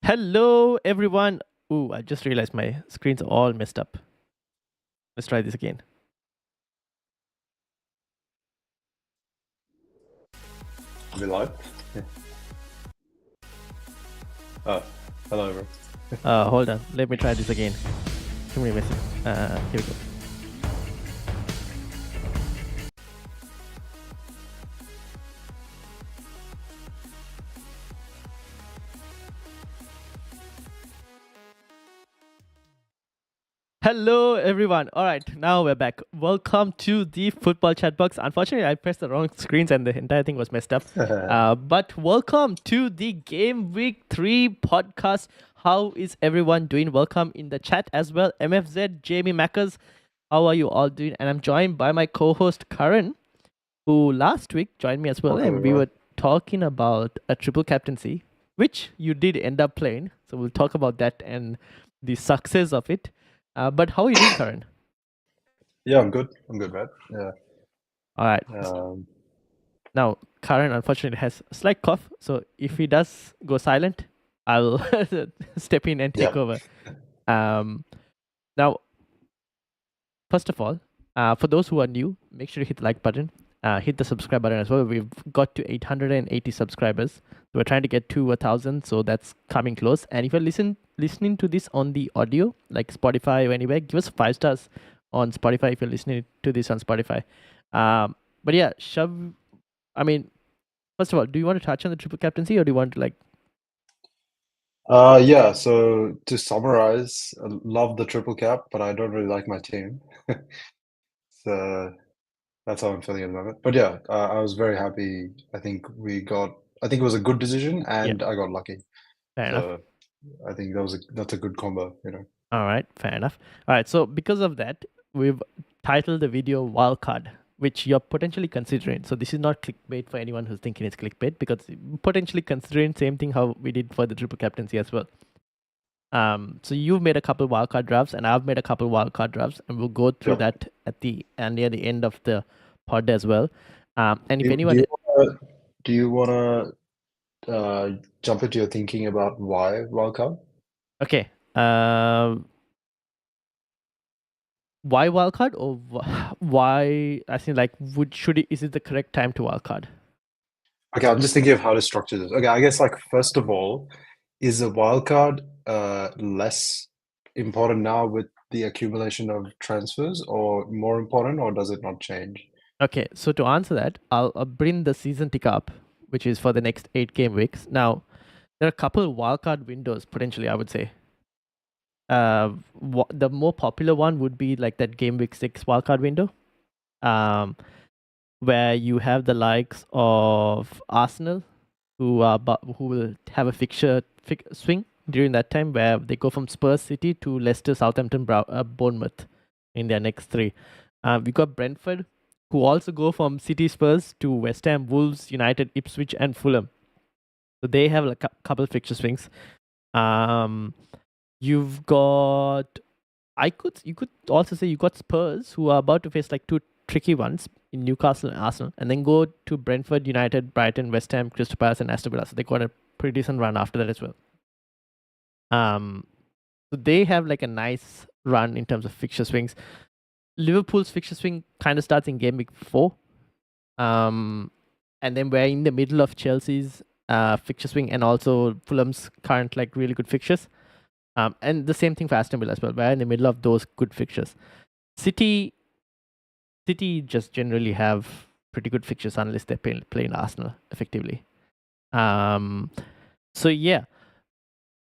Hello, everyone. Ooh, I just realized my screen's all messed up. Let's try this again. Are we live? Yeah. Oh, hello, everyone. Hold on. Let me try this again. Too many messages. Here we go. Hello, everyone. All right, now we're back. Welcome to the Football Chatbox. Unfortunately, I pressed the wrong screens and the entire thing was messed up. But welcome to the Game Week 3 podcast. How is everyone doing? Welcome in the chat as well. MFZ, Jamie Mackers, how are you all doing? And I'm joined by my co-host, Karan, who last week joined me as well. And we were talking about a triple captaincy, which you did end up playing. So we'll talk about that and the success of it. But how are you doing, Karan? Yeah, I'm good. I'm good, man. Yeah. All right. Now, Karan unfortunately has a slight cough. So if he does go silent, I'll step in and take over. Now, first of all, for those who are new, make sure you hit the like button. Hit the subscribe button as well. We've got to 880 subscribers. So we're trying to get to 1,000, so that's coming close. And if you're listening to this on the audio, like Spotify or anywhere, give us 5 stars on Spotify if you're listening to this on Spotify. But yeah, first of all, do you want to touch on the triple captaincy, or do you want to yeah, so to summarize, I love the triple cap, but I don't really like my team. So that's how I'm feeling at the moment. But yeah, I was very happy. I think it was a good decision, and I got lucky. Fair enough. I think that's a good combo, you know. All right, fair enough. All right, so because of that, we've titled the video Wildcard, which you're potentially considering. So this is not clickbait for anyone who's thinking it's clickbait, because potentially considering same thing how we did for the triple captaincy as well. So you've made a couple wildcard drafts, and I've made a couple wildcard drafts, and we'll go through that near the end of the pod as well. And if anyone, do you want to jump into your thinking about why wildcard? Okay. Why wildcard, or why? I think is it the correct time to wildcard? Okay, I'm just thinking of how to structure this. Okay, I guess first of all, is a wildcard less important now with the accumulation of transfers, or more important, or does it not change? Okay, so to answer that, I'll bring the season ticker up, which is for the next 8 game weeks. Now, there are a couple of wildcard windows potentially, I would say. The more popular one would be like that game week 6 wildcard window, where you have the likes of Arsenal, who will have a fixture swing during that time, where they go from Spurs City to Leicester, Southampton, Bournemouth in their next 3. We got Brentford, who also go from City, Spurs to West Ham, Wolves, United, Ipswich, and Fulham. So they have a couple of fixture swings. You've got, you could also say you got Spurs, who are about to face 2 tricky ones in Newcastle and Arsenal, and then go to Brentford, United, Brighton, West Ham, Crystal Palace, and Aston Villa. So they got a pretty decent run after that as well. So they have a nice run in terms of fixture swings. Liverpool's fixture swing kind of starts in game week 4. And then we're in the middle of Chelsea's fixture swing, and also Fulham's current really good fixtures. And the same thing for Aston Villa as well. We're in the middle of those good fixtures. City just generally have pretty good fixtures unless they're playing Arsenal effectively. So yeah,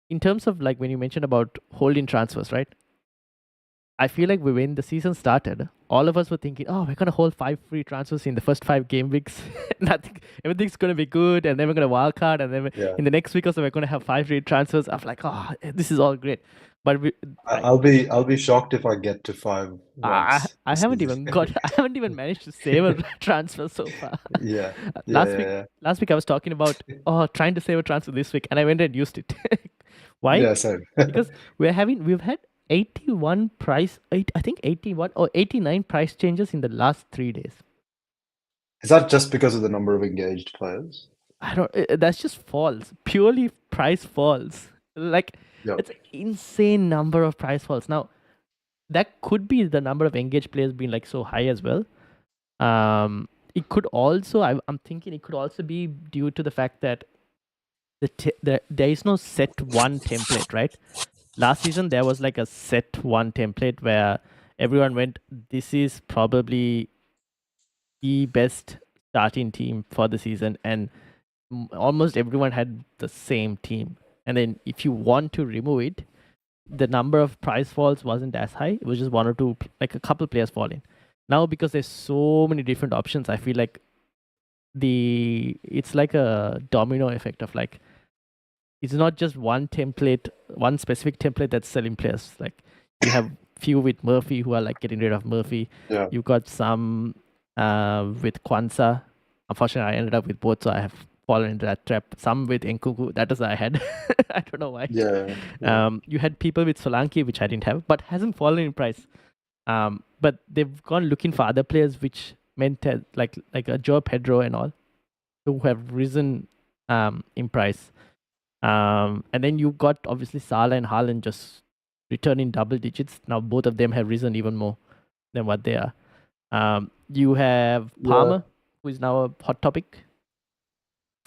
in terms of when you mentioned about holding transfers, right? I feel like when the season started, all of us were thinking, oh, we're going to hold 5 free transfers in the first 5 game weeks. Everything's going to be good, and then we're going to wildcard, and then in the next week or so, we're going to have 5 free transfers. I'm like, oh, this is all great. But I'll be shocked if I get to 5. I haven't even managed to save a transfer so far. Last week I was talking about trying to save a transfer this week, and I went and used it. Why? Yeah, same. Because we've had 81 or 89 price changes in the last 3 days. Is that just because of the number of engaged players? That's just falls. Purely price falls. Like, Yeah. it's an insane number of price falls. Now, that could be the number of engaged players being like so high as well. It could also, I'm thinking it could also be due to the fact that there is no set one template, right? Last season there was like a set one template where everyone went, this is probably the best starting team for the season, and almost everyone had the same team. And then if you want to remove it, the number of price falls wasn't as high. It was just one or two, like a couple players falling. Now, because there's so many different options, I feel like it's like a domino effect of like, it's not just one template, one specific template that's selling players. Like, you have few with Murphy who are like getting rid of Murphy. Yeah. You got some with Kwanzaa. Unfortunately, I ended up with both, so I have fallen into that trap. Some with Nkuku, that is I had. I don't know why. Yeah. You had people with Solanke, which I didn't have, but hasn't fallen in price. But they've gone looking for other players, which meant that, like a Joe Pedro and all, who have risen in price. And then you got obviously Salah and Haaland just returning double digits. Now both of them have risen even more than what they are. You have Palmer, who is now a hot topic.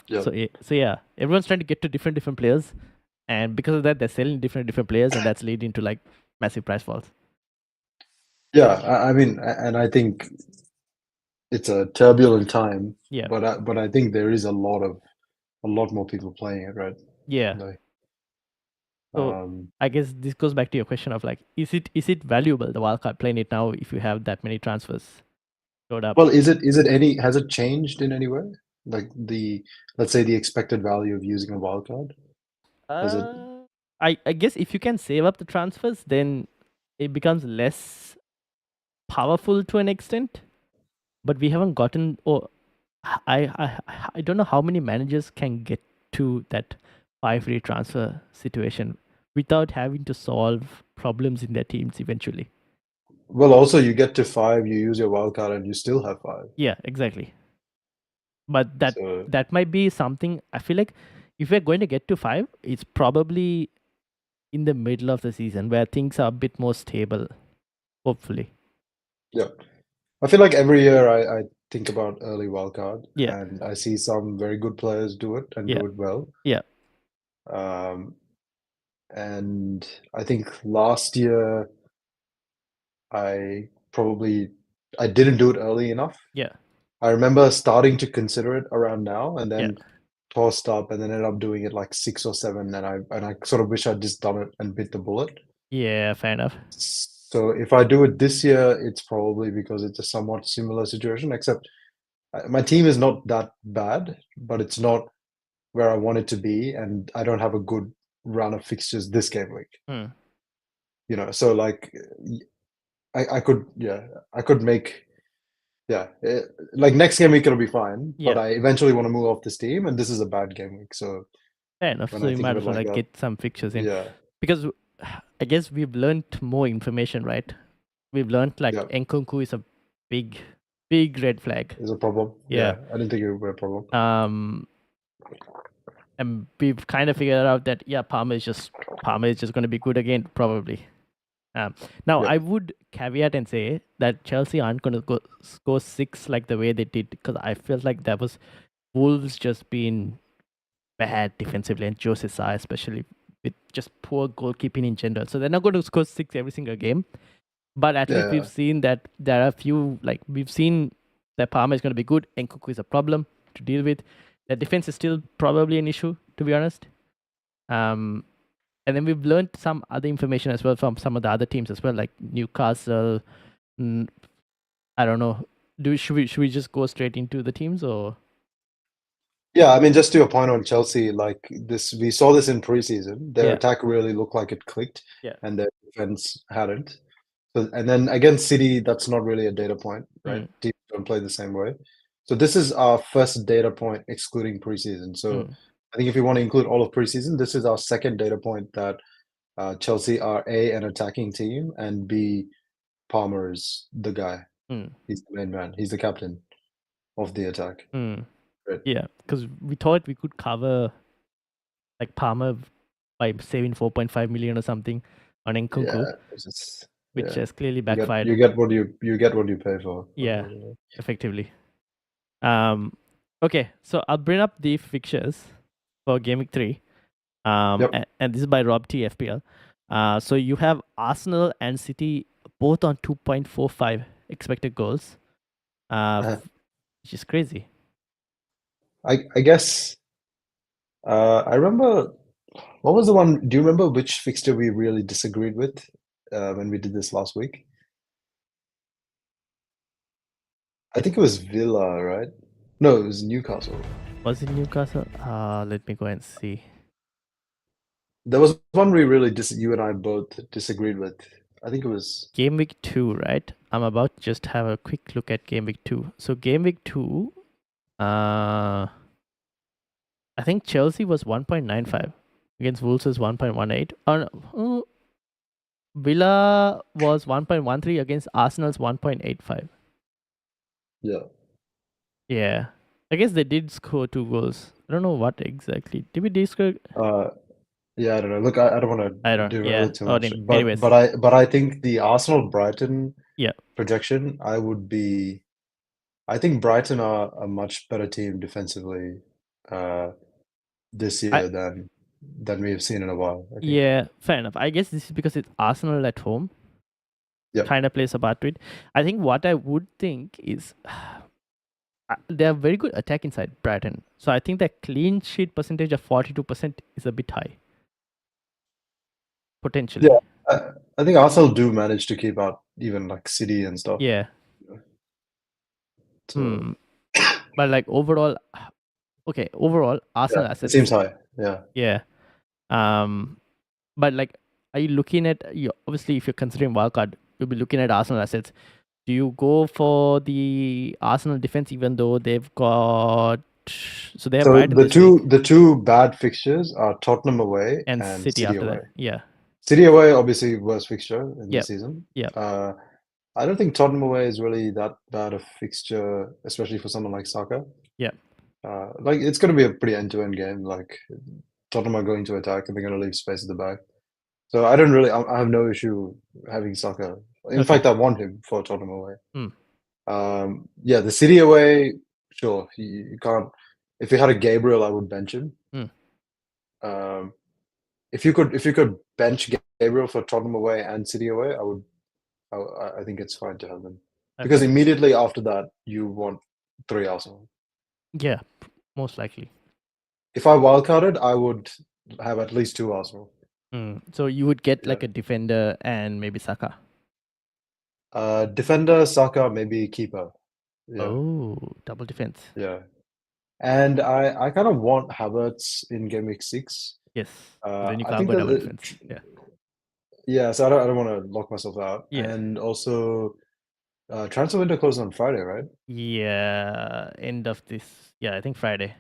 Yeah. So yeah, everyone's trying to get to different players, and because of that, they're selling different players, and that's leading to like massive price falls. Yeah, I mean, and I think it's a turbulent time. Yeah. But I think there is a lot more people playing it, right? Yeah. Like, So I guess this goes back to your question of like, is it valuable, the wildcard, playing it now if you have that many transfers showed up? well, has it changed in any way? Like let's say the expected value of using a wildcard? Has it? I guess if you can save up the transfers, then it becomes less powerful to an extent. But we haven't gotten, or I don't know how many managers can get to that 5 free transfer situation without having to solve problems in their teams eventually. Well, also you get to 5, you use your wildcard, and you still have 5. Yeah, exactly. But So that might be something. I feel like if we're going to get to 5, it's probably in the middle of the season where things are a bit more stable, hopefully. yeah, I feel like every year I think about early wildcard, Yeah. and I see some very good players do it and Yeah. do it well. Yeah. And I think last year I didn't do it early enough. Yeah. I remember starting to consider it around now, and Yeah. then tossed up, and then ended up doing it like 6 or 7, and I sort of wish I'd just done it and bit the bullet. Yeah, fair enough. So if I do it this year, it's probably because it's a somewhat similar situation, except my team is not that bad, but it's not where I want it to be, and I don't have a good run of fixtures this game week. You know, so like I could make like next game week it'll be fine, but Yeah. I eventually want to move off this team, and this is a bad game week, so Fair enough. when So I you think might of it as well like like that, get some fixtures in. yeah, Because I guess we've learned more information, right? We've learned like yeah, Nkunku is a big red flag. is a problem. Yeah. I didn't think it would be a problem. And we've kind of figured out that Palmer is just going to be good again, probably. Now Yeah. I would caveat and say that Chelsea aren't going to score 6 like the way they did, because I felt like that was Wolves just being bad defensively, and Jose Sa especially, with just poor goalkeeping in general. So they're not going to score 6 every single game. But at least we've seen that there are a few, like we've seen that Palmer is going to be good. Nkunku is a problem to deal with. The defense is still probably an issue, to be honest. And then we've learned some other information as well from some of the other teams as well, like Newcastle. I don't know. Should we just go straight into the teams, or? Yeah, I mean, just to your point on Chelsea, like this, we saw this in preseason. Their attack really looked like it clicked, and their defense hadn't. So, and then against City, that's not really a data point, right? Teams don't play the same way. So this is our first data point excluding preseason. So I think if you want to include all of preseason, this is our second data point that Chelsea are A, an attacking team, and B, Palmer is the guy. He's the main man. He's the captain of the attack. Right. Yeah, because we thought we could cover like Palmer by saving 4.5 million or something on Nkunku, which has clearly backfired. You get what you pay for. Yeah, effectively. Okay, so I'll bring up the fixtures for Game Week 3. Yep. And this is by Rob T FPL. So you have Arsenal and City both on 2.45 expected goals, which is crazy. I guess I remember, what was the one? Do you remember which fixture we really disagreed with when we did this last week? I think it was Villa, right? No, it was Newcastle. Was it Newcastle? Let me go and see. There was one we really you and I both disagreed with. I think it was Game Week 2, right? I'm about to just have a quick look at Game Week 2. So Game Week 2, I think Chelsea was 1.95 against Wolves is 1.18. Villa was 1.13 against Arsenal's 1.85. Yeah. Yeah. I guess they did score 2 goals. I don't know what exactly. Did we score? Yeah, I don't know. Look, I don't want to derail it too much. Anyways. But I think the Arsenal Brighton Yeah. projection, I think Brighton are a much better team defensively this year than we have seen in a while. I think. Yeah, fair enough. I guess this is because it's Arsenal at home. Yep. Kind of plays a part to it. I think what I would think is they have very good attack inside Brighton. So I think the clean sheet percentage of 42% is a bit high. Potentially. Yeah, I think Arsenal do manage to keep out even like City and stuff. Yeah. So, but like overall, Arsenal assets. It seems high. Yeah. Yeah. But like, are you looking at obviously if you're considering wildcard, you'll be looking at Arsenal assets. Do you go for the Arsenal defense even though they've got they have Brighton the two bad fixtures are Tottenham away and City after away. That. Yeah. City away, obviously worst fixture in the season. Yeah. I don't think Tottenham away is really that bad a fixture, especially for someone like Saka. Yeah. Like it's going to be a pretty end-to-end game. Like Tottenham are going to attack and they're going to leave space at the back. So I have no issue having Saka. In fact, I want him for Tottenham away. Yeah, the City away, sure. You can't. If you had a Gabriel, I would bench him. If you could bench Gabriel for Tottenham away and City away, I think it's fine to have them. Because immediately after that, you want 3 Arsenal. Yeah, most likely. If I wildcarded, I would have at least 2 Arsenal. So you would get like a defender and maybe Saka. Defender, Saka, maybe keeper. Yeah. Oh, double defense. Yeah. And I kind of want Havertz in Game Week 6. Yes. Then you can't go double defense. Yeah. Yeah, so I don't want to lock myself out. Yeah. And also, transfer window closes on Friday, right? Yeah, end of this. Yeah, I think Friday,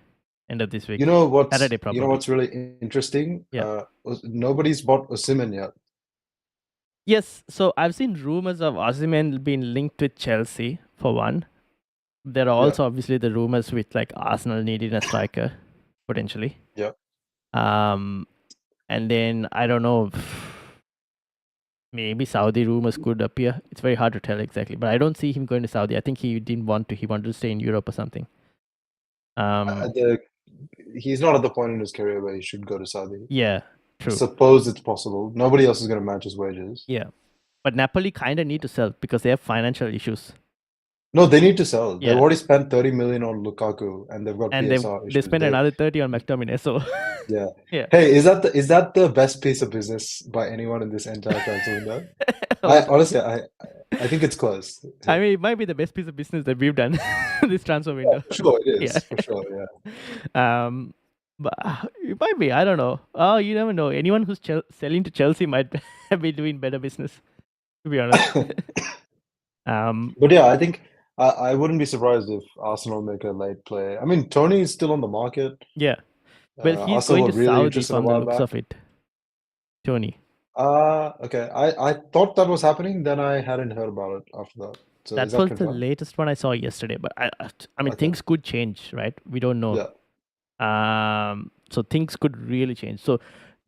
end of this week. You know what's Saturday probably. You know what's really interesting? Yeah. Nobody's bought Osimhen yet. Yes, so I've seen rumors of Osimhen being linked with Chelsea for one. There are also obviously the rumors with like Arsenal needing a striker potentially. Yeah. And then I don't know. Maybe Saudi rumors could appear. It's very hard to tell exactly, but I don't see him going to Saudi. I think he didn't want to. He wanted to stay in Europe or something. He's not at the point in his career where he should go to Saudi. Yeah, true. I suppose it's possible. Nobody else is going to match his wages. Yeah, but Napoli kind of need to sell because they have financial issues. No, they need to sell. Yeah. They've already spent 30 million on Lukaku, and they've got PSR issues. They spent another 30 on McTominay. So yeah. Hey, is that the best piece of business by anyone in this entire transfer window? I think it's close. I mean, it might be the best piece of business that we've done this transfer window. Yeah, sure, it is. For sure, yeah. But it might be. I don't know. Oh, you never know. Anyone who's selling to Chelsea might be doing better business, to be honest. But yeah, I think I wouldn't be surprised if Arsenal make a late play. I mean, Tony is still on the market. Yeah. Well, he's going to Saudi from the looks of it. Tony. Okay. I thought that was happening. Then I hadn't heard about it after that. So that was the latest one I saw yesterday. But I mean, things could change, right? We don't know. Yeah. So things could really change. So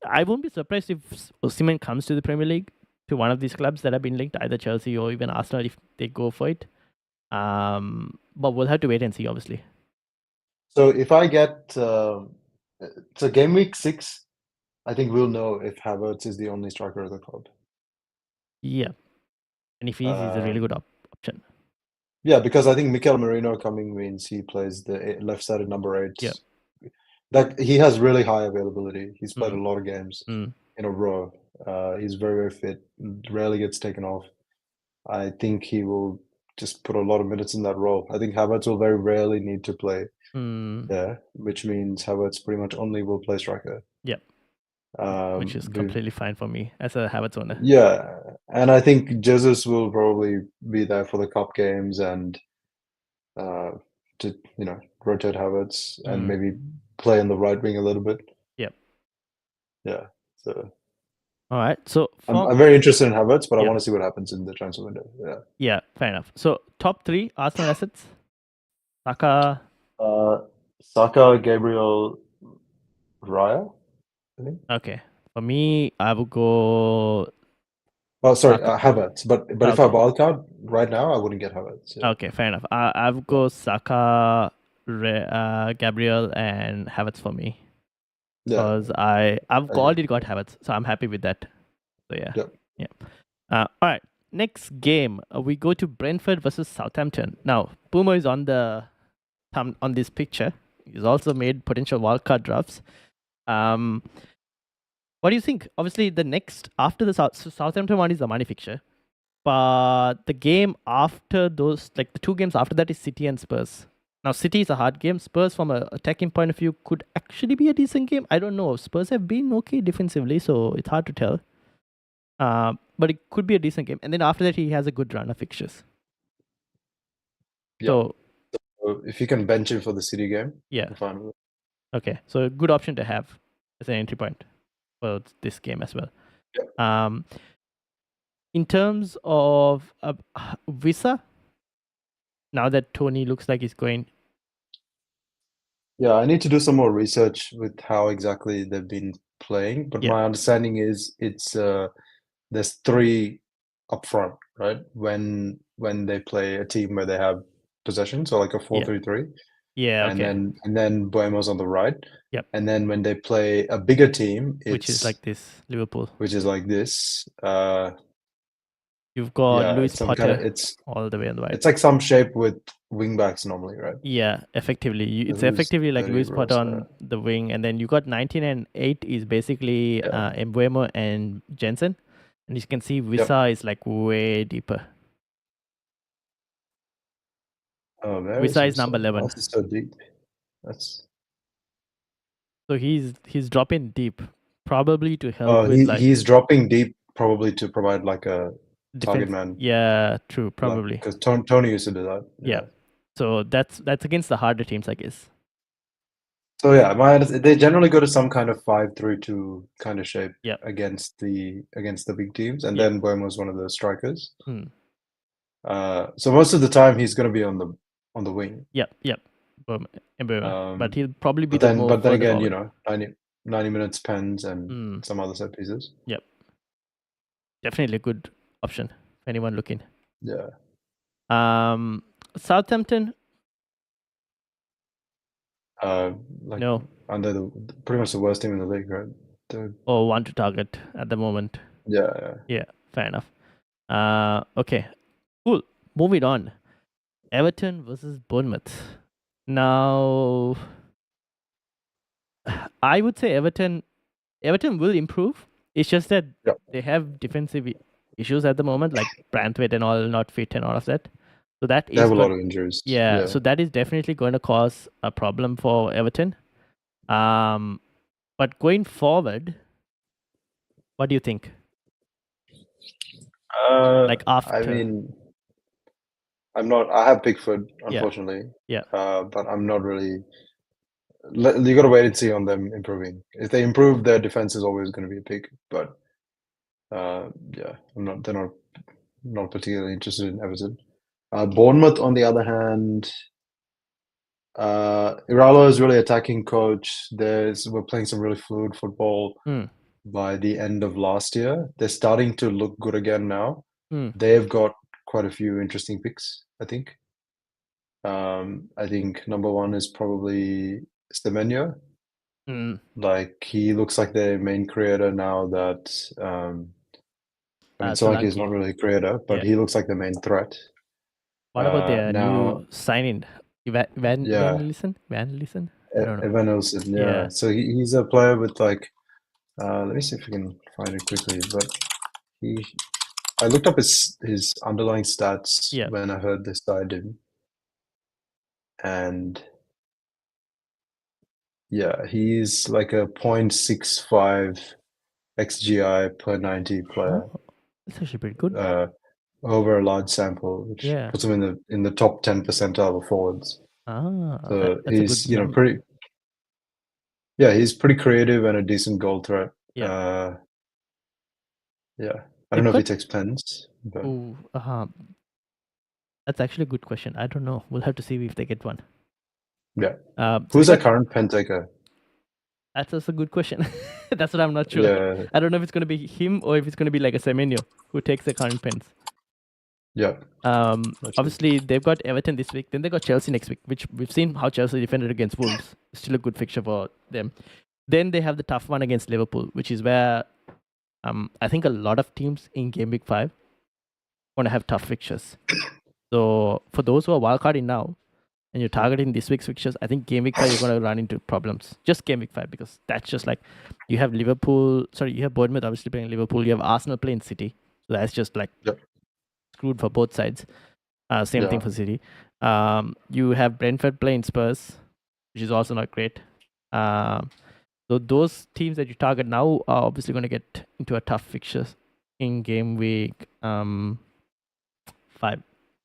I won't be surprised if Osimhen comes to the Premier League, to one of these clubs that have been linked, either Chelsea or even Arsenal, if they go for it. But we'll have to wait and see, obviously. So if I get so game week 6, I think we'll know if Havertz is the only striker of the club. Yeah. And if he's a really good option. Yeah, because I think Mikel Merino coming means he plays the left-sided number 8. Yeah. That he has really high availability. He's played a Mm. lot of games Mm. in a row. He's very, very fit. Rarely gets taken off. I think he will just put a lot of minutes in that role. I think Havertz will very rarely need to play there, which means Havertz pretty much only will play striker. Yeah. Which is completely fine for me as a Havertz owner. Yeah, and I think Jesus will probably be there for the cup games and to rotate Havertz and maybe play on the right wing a little bit. Yep. Yeah. So. All right. So I'm very interested in Havertz, but I want to see what happens in the transfer window. Yeah. Yeah. Fair enough. So top 3 Arsenal assets: Saka, Gabriel, Raya. I think. Okay. For me, I would go. Oh, sorry, Havertz. But if I wildcard right now, I wouldn't get Havertz. Yeah. Okay, fair enough. I would go Saka, Gabriel, and Havertz for me. Because I've already got Havertz, so I'm happy with that. So yeah. All right. Next game, we go to Brentford versus Southampton. Now, Puma is on the on this picture. He's also made potential wildcard drafts. What do you think? Obviously, the next after the Southampton one is the money fixture, but the game after those, like the 2 games after that, is City and Spurs. Now, City is a hard game. Spurs, from an attacking point of view, could actually be a decent game. I don't know. Spurs have been okay defensively, so it's hard to tell. But it could be a decent game. And then after that, he has a good run of fixtures. Yeah. So if you can bench him for the City game, I'm fine with it. Okay, so a good option to have as an entry point for this game as well. Yep. In terms of Visa, now that Tony looks like he's going. Yeah, I need to do some more research with how exactly they've been playing, but my understanding is it's there's 3 up front, right? When they play a team where they have possession, so like a 4-3-3. Yeah, okay. And then Bournemouth on the right. Yep. And then when they play a bigger team, which is like this, Liverpool. Which is like this. You've got Luis Potter all the way on the right. It's like some shape with wingbacks normally, right? Yeah, effectively. It's effectively like Luis Potter on the wing, and then you got 19 and 8 is basically Mbeumo and Jensen. And you can see Visa is like way deeper. Oh, man. Visa is number 11. That's so deep. So he's dropping deep, probably to help with he's dropping deep, probably to provide like a target man. Yeah, true, probably. Because Tony used to do that. Yeah. So that's against the harder teams, I guess. So yeah, they generally go to some kind of 5-3-2 kind of shape against the big teams, and then Bournemouth was one of the strikers. So most of the time he's going to be on the wing. Yep. But he'll probably be the more. But then again, forward. 90 minutes pens and some other set pieces. Yep. Definitely a good option for anyone looking. Yeah. Southampton. No. Under pretty much the worst team in the league, right? One to target at the moment. Yeah. Fair enough. Okay. Cool. Moving on. Everton versus Bournemouth. Now, I would say Everton will improve. It's just that they have defensive issues at the moment, like Brentford and all not fit and all of that. So they have a lot of injuries. Yeah, so that is definitely going to cause a problem for Everton. But going forward, what do you think? Like after. I mean, I have Pickford, unfortunately. Yeah. But I'm not really. You got to wait and see on them improving. If they improve, their defense is always going to be a pick. But they're not particularly interested in Everton. Bournemouth, on the other hand, Iralo is really attacking coach. We're playing some really fluid football. by the end of last year. They're starting to look good again now. Hmm. They've got quite a few interesting picks, I think. I think number one is probably Semenyo. Hmm. Like, he looks like their main creator now that I mean, Solanke is not Solanke. really a creator, but Yeah. he looks like the main threat. What about their Now, new signing? yeah, Van Listen? I don't know. Evan Nelson, yeah. Yeah. So he's a player with like, let me see if we can find it quickly. But I looked up his underlying stats Yeah. when I heard they signed him, and yeah, he's like a 0.65 XGI per 90 player, Oh, that's actually pretty good. over a large sample, which Yeah. puts him in the top 10 percentile of forwards. So That's a good he's pretty. Yeah, he's pretty creative and a decent goal threat. Yeah. Yeah, I don't They've know if he got takes pens, but that's actually a good question. I don't know. We'll have to see if they get one. yeah. So Who's they their got, current pen taker? that's also a good question. That's what I'm not sure. Yeah, I don't know if it's going to be him or if it's going to be like a Semenyo who takes the current pens. yeah. That's Obviously they've got Everton this week. Then they got Chelsea next week, which we've seen how Chelsea defended against Wolves. Still a good fixture for them. Then they have the tough one against Liverpool, which is where I think a lot of teams in Game Week 5 want to have tough fixtures. So for those who are wildcarding now and you're targeting this week's fixtures, I think Game Week 5 you're going to run into problems. Just Game Week 5, because that's just like you have you have Bournemouth obviously playing Liverpool, you have Arsenal playing City. So that's just like screwed for both sides. Same thing for City. You have Brentford playing Spurs, which is also not great. So those teams that you target now are obviously going to get into a tough fixtures in Game Week 5.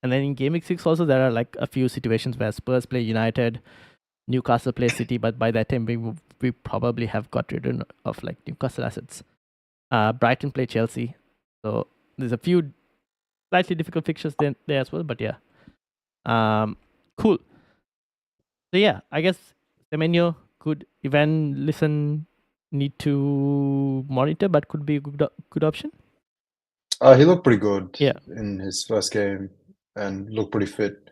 And then in Game Week 6 also, there are like a few situations where Spurs play United, Newcastle play City, but by that time we probably have got rid of like Newcastle assets. Brighton play Chelsea. So there's a few slightly difficult fixtures there as well, but yeah. Cool. So yeah, I guess Semenyo could need to monitor, but could be a good option. He looked pretty good Yeah. in his first game and looked pretty fit.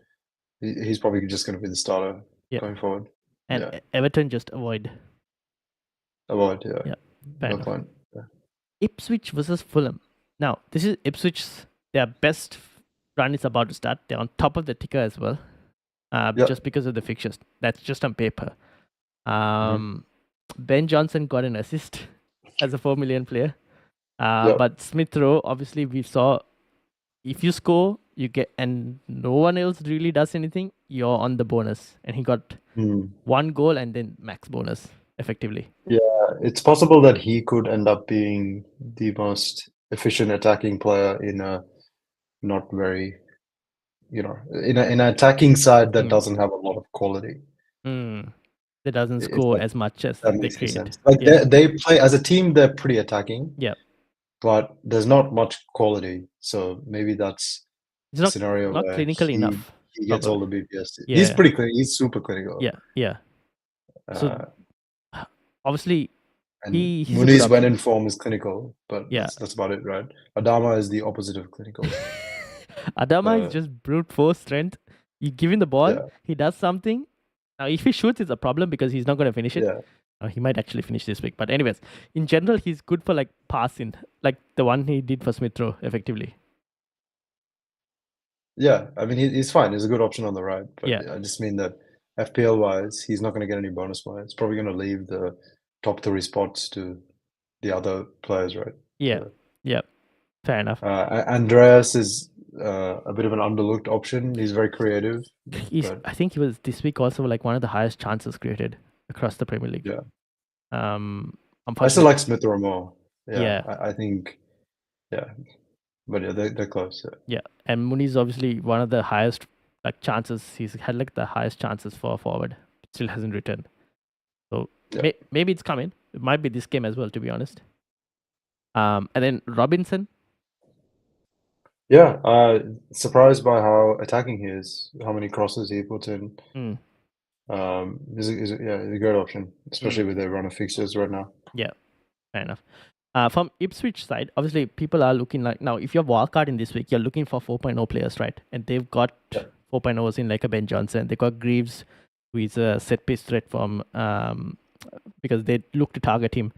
He's probably just going to be the starter going forward. And Everton just avoid. Avoid, yeah. Yeah. Fair No enough. point. Yeah. Ipswich versus Fulham. Now, this is Ipswich's their best run is about to start. They're on top of the ticker as well. Just because of the fixtures. That's just on paper. Ben Johnson got an assist as a 4 million player. But Smith Rowe, obviously, we saw if you score, you get, and no one else really does anything, you're on the bonus. And he got one goal and then max bonus, effectively. Yeah, it's possible that he could end up being the most efficient attacking player in a not very, in an attacking side that doesn't have a lot of quality. That doesn't score as much as that they makes create. sense. Like they play as a team, they're pretty attacking. Yeah. But there's not much quality, so maybe that's it's a scenario not where clinical enough. He gets all the BPS. Yeah. He's pretty clean. He's super clinical. Yeah. So obviously, and he's Muniz when in form is clinical, but that's about it, right? Adama is the opposite of clinical. Adama is just brute force strength. You give him the ball, he does something. Now, if he shoots, it's a problem because he's not going to finish it. He might actually finish this week. But anyways, in general, he's good for like passing, like the one he did for Smith Rowe, effectively. Yeah, I mean, he's fine. He's a good option on the right. But I just mean that FPL-wise, he's not going to get any bonus points. It's probably going to leave the top 3 spots to the other players, right? Yeah, fair enough. Andreas is a bit of an underlooked option. He's very creative. I think he was this week also like one of the highest chances created across the Premier League. Yeah. I still like Smith Rowe more. Yeah. I think, but yeah, they're close. Yeah, and Muniz is obviously one of the highest like chances. He's had like the highest chances for a forward. Still hasn't returned. So maybe it's coming. It might be this game as well, to be honest. And then Robinson. Yeah, surprised by how attacking he is, how many crosses he puts in. He's a great option, especially with their run of fixtures right now. Yeah, fair enough. From Ipswich side, obviously people are looking like now. If you have wildcard in this week, you're looking for 4.0 players, right? And they've got Yeah. 4.0s in like a Ben Johnson. They got Greaves, who is a set piece threat from because they look to target him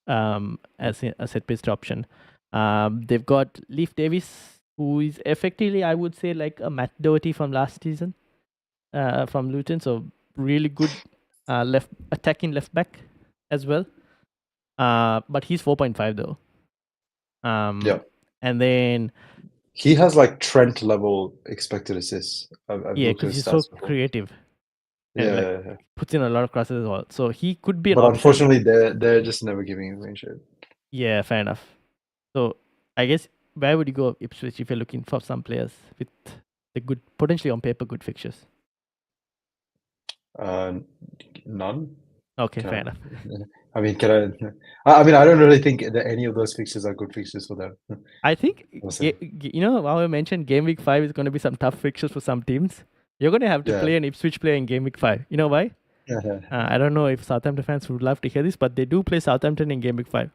as a set piece option. They've got Leif Davis, who is effectively, I would say, like a Matt Doherty from last season from Luton. So really good left attacking left back as well. But he's 4.5 though. Yeah. And then He has like Trent level expected assists. I've yeah, looked at because his he's so stats before. creative and Yeah, like yeah. puts in a lot of crosses as well. So he could be an But option. unfortunately, they're just never giving him clean sheet. Yeah, fair enough. So I guess where would you go Ipswich if you're looking for some players with the good, potentially on paper, good fixtures? None. Okay, Can fair I? enough. I mean, can I? I mean, I don't really think that any of those fixtures are good fixtures for them. I think Honestly. you know how I mentioned Game Week 5 is going to be some tough fixtures for some teams. You're going to have to Yeah. play an Ipswich player in Game Week 5. You know why? I don't know if Southampton fans would love to hear this, but they do play Southampton in Game Week 5.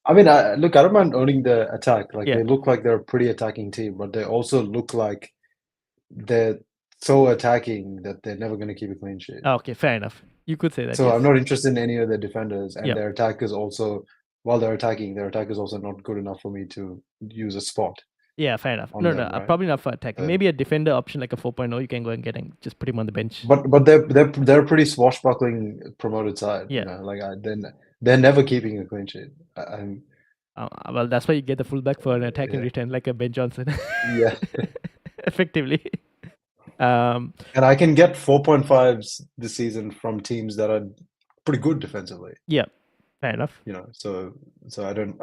I mean, look, I don't mind owning the attack. Like Yeah. they look like they're a pretty attacking team, but they also look like they're so attacking that they're never going to keep a clean sheet. Okay, fair enough. You could say that. So yes. I'm not interested in any of their defenders, and Yeah. their attack is also, while they're attacking, their attack is also not good enough for me to use a spot. Yeah, fair enough. On No, them, no, right? probably not for attacking. Maybe a defender option like a 4.0 you can go and get and just put him on the bench. But they're a pretty swashbuckling promoted side. Yeah. You know, like they're never keeping a clean sheet. I'm Well, that's why you get the fullback for an attacking return like a Ben Johnson. yeah. Effectively. And I can get 4.5s this season from teams that are pretty good defensively. Yeah, fair enough. You know, so I don't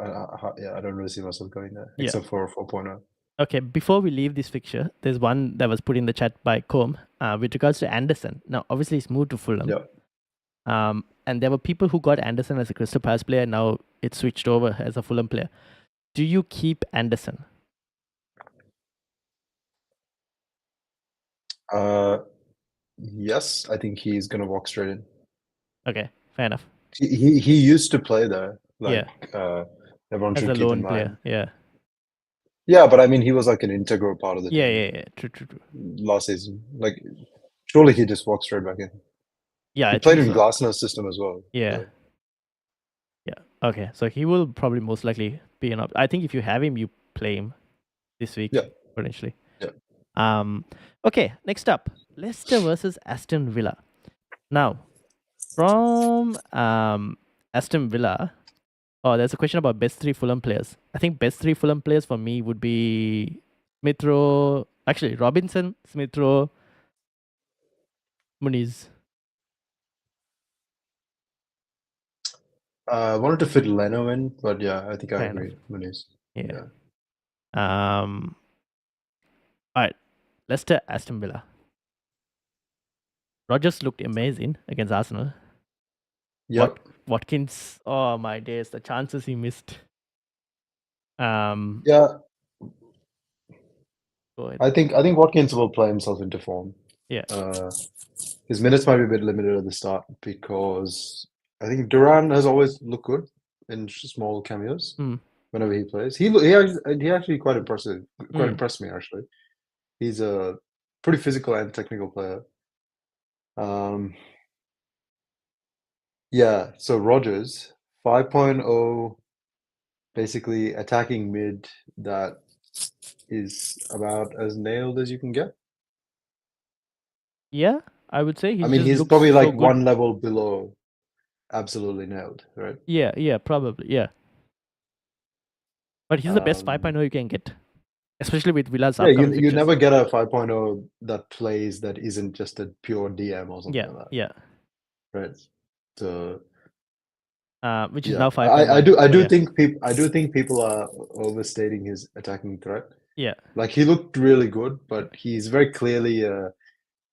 really see myself going there except for 4.0. Okay, before we leave this fixture, there's one that was put in the chat by Com with regards to Anderson. Now, obviously, he's moved to Fulham. Yeah. And there were people who got Anderson as a Crystal Palace player. Now it's switched over as a Fulham player. Do you keep Anderson? Yes, I think he's gonna walk straight in. Okay, fair enough. He used to play there. Yeah. Everyone As should a keep in lone mind. player, yeah. Yeah, but I mean, he was like an integral part of the team. Yeah. True. Last season, like, surely he just walked straight back in. Yeah, He I played think in so. Glasner's system as well. Yeah. So. Yeah. Okay, so he will probably most likely be an option. I think if you have him, you play him this week, potentially. Yeah. Okay, next up, Leicester versus Aston Villa. Now, from Aston Villa, there's a question about best 3 Fulham players. I think best 3 Fulham players for me would be Smith Rowe, actually Robinson, Smith Rowe, Muniz. I wanted to fit Leno in, but yeah, I think I agree. Muniz. Yeah. All right, Leicester, Aston Villa. Rodgers looked amazing against Arsenal. Yep. Watkins, oh my days, the chances he missed. Yeah. Go ahead. I think Watkins will play himself into form. Yeah. His minutes might be a bit limited at the start because I think Duran has always looked good in small cameos whenever he plays. He actually quite impressive. Quite impressed me actually. He's a pretty physical and technical player. Yeah, so Rodgers 5.0, basically attacking mid that is about as nailed as you can get. Yeah, I would say he's probably like one level below absolutely nailed, right? Yeah, probably, yeah. But he's the best 5.0 you can get, especially with Villa's upcoming you never get a 5.0 that plays that isn't just a pure DM or something like that. Yeah. Right. So which is now 5.1. I do think people are overstating his attacking threat. Yeah. Like he looked really good, but he's very clearly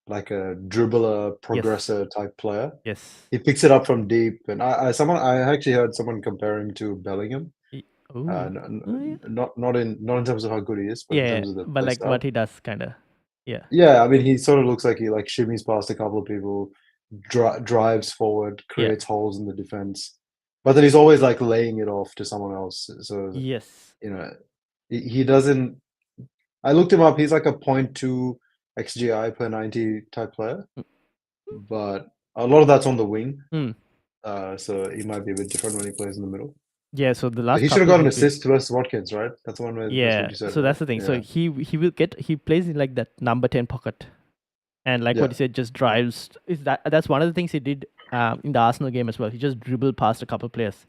like a dribbler, progressor type player. Yes. He picks it up from deep, and I actually heard someone compare him to Bellingham. Not in terms of how good he is, but in terms of the but like style. what he does, kind of. Yeah. Yeah, I mean, he sort of looks like he like shimmies past a couple of people, drives forward, creates holes in the defense. But then he's always like laying it off to someone else. So Yes. he doesn't. I looked him up. He's like a 0.2 XGI per 90 type player, but a lot of that's on the wing. So he might be a bit different when he plays in the middle. Yeah, so the But last he should have couple got an he's been- assist versus Watkins, right? That's the one where that's what you said. So that's the thing. So he plays in like that number 10 pocket, and like what you said, just drives. That's one of the things he did in the Arsenal game as well. He just dribbled past a couple players.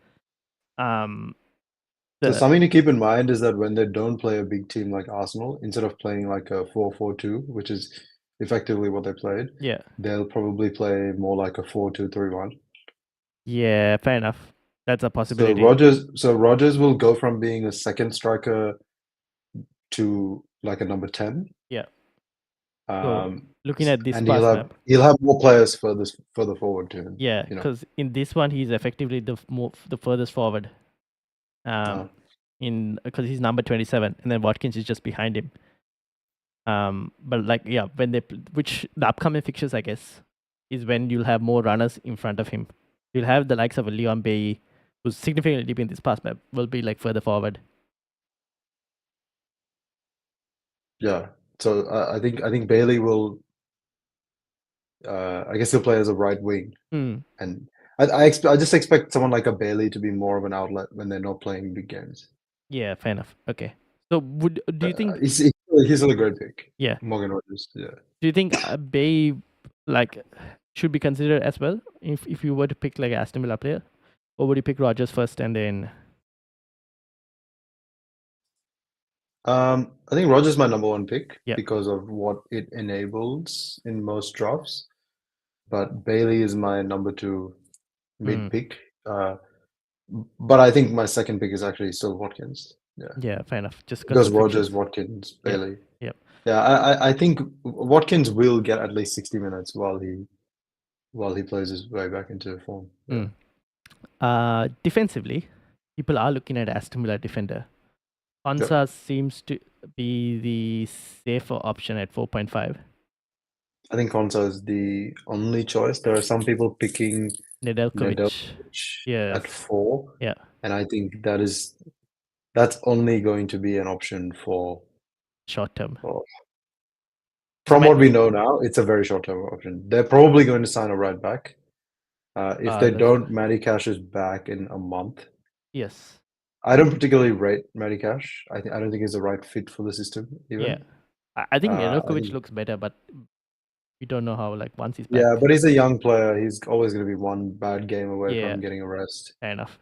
So something to keep in mind is that when they don't play a big team like Arsenal, instead of playing like a 4-4-2, which is effectively what they played, they'll probably play more like a 4-2-3-1. Yeah, fair enough. That's a possibility. So Rodgers will go from being a second striker to like a number 10. Yeah. So looking at this and map, he'll have more players further forward to him. Yeah, because in this one he's effectively the furthest forward. Because he's number 27, and then Watkins is just behind him. But like when the upcoming fixtures, I guess, is when you'll have more runners in front of him. You'll have the likes of a Leon Bailey, who's significantly deep in this pass map, will be like further forward. Yeah. So I think Bailey will. I guess he'll play as a right wing, and I just expect someone like a Bailey to be more of an outlet when they're not playing big games. Yeah, fair enough. Okay. So do you think he's a great pick? Yeah, Morgan Rodgers. Yeah. Do you think Bay should be considered as well if you were to pick like an Aston Villa player, or would you pick Rodgers first and then? I think Rodgers is my number one pick because of what it enables in most drafts. But Bailey is my number two mid pick. But I think my second pick is actually still Watkins. Yeah, fair enough. Just because Rodgers, Watkins, Bailey. I think Watkins will get at least 60 minutes while he plays his way back into form. Defensively, people are looking at Aston Villa defender. Konsa seems to be the safer option at 4.5. I think Konsa is the only choice. There are some people picking Nedeljkovic at 4. Yeah. And I think that's only going to be an option for short term. From what we know now, it's a very short term option. They're probably going to sign a right back. If they don't, Matty Cash is back in a month. Yes. I don't particularly rate Matty Cash. I don't think he's the right fit for the system. Even. Yeah. I think Nedeljkovic looks better, but we don't know how. Like once he's back. Yeah, but he's a young player. He's always going to be one bad game away from getting a rest. Fair enough.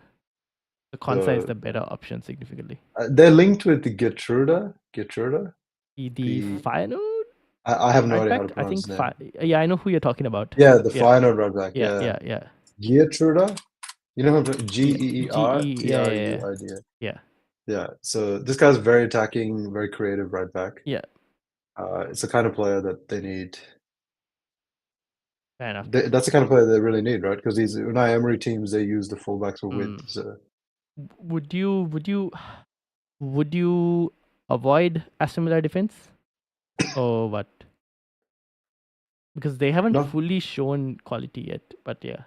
The Konsa is the better option significantly. They're linked with the Gertruda. The Feyenoord? I have no idea how to pronounce his name. I know who you're talking about. Yeah, the Feyenoord right back. Yeah. Gertruda? You know how to Geertruida? Yeah. So this guy's very attacking, very creative right back. Yeah. It's the kind of player that they need. Fair enough. That's the kind of player they really need, right? Because these Unai Emery teams, they use the fullbacks for width. So. Would you avoid Aston Villa defense, or what? Because they haven't fully shown quality yet. But yeah,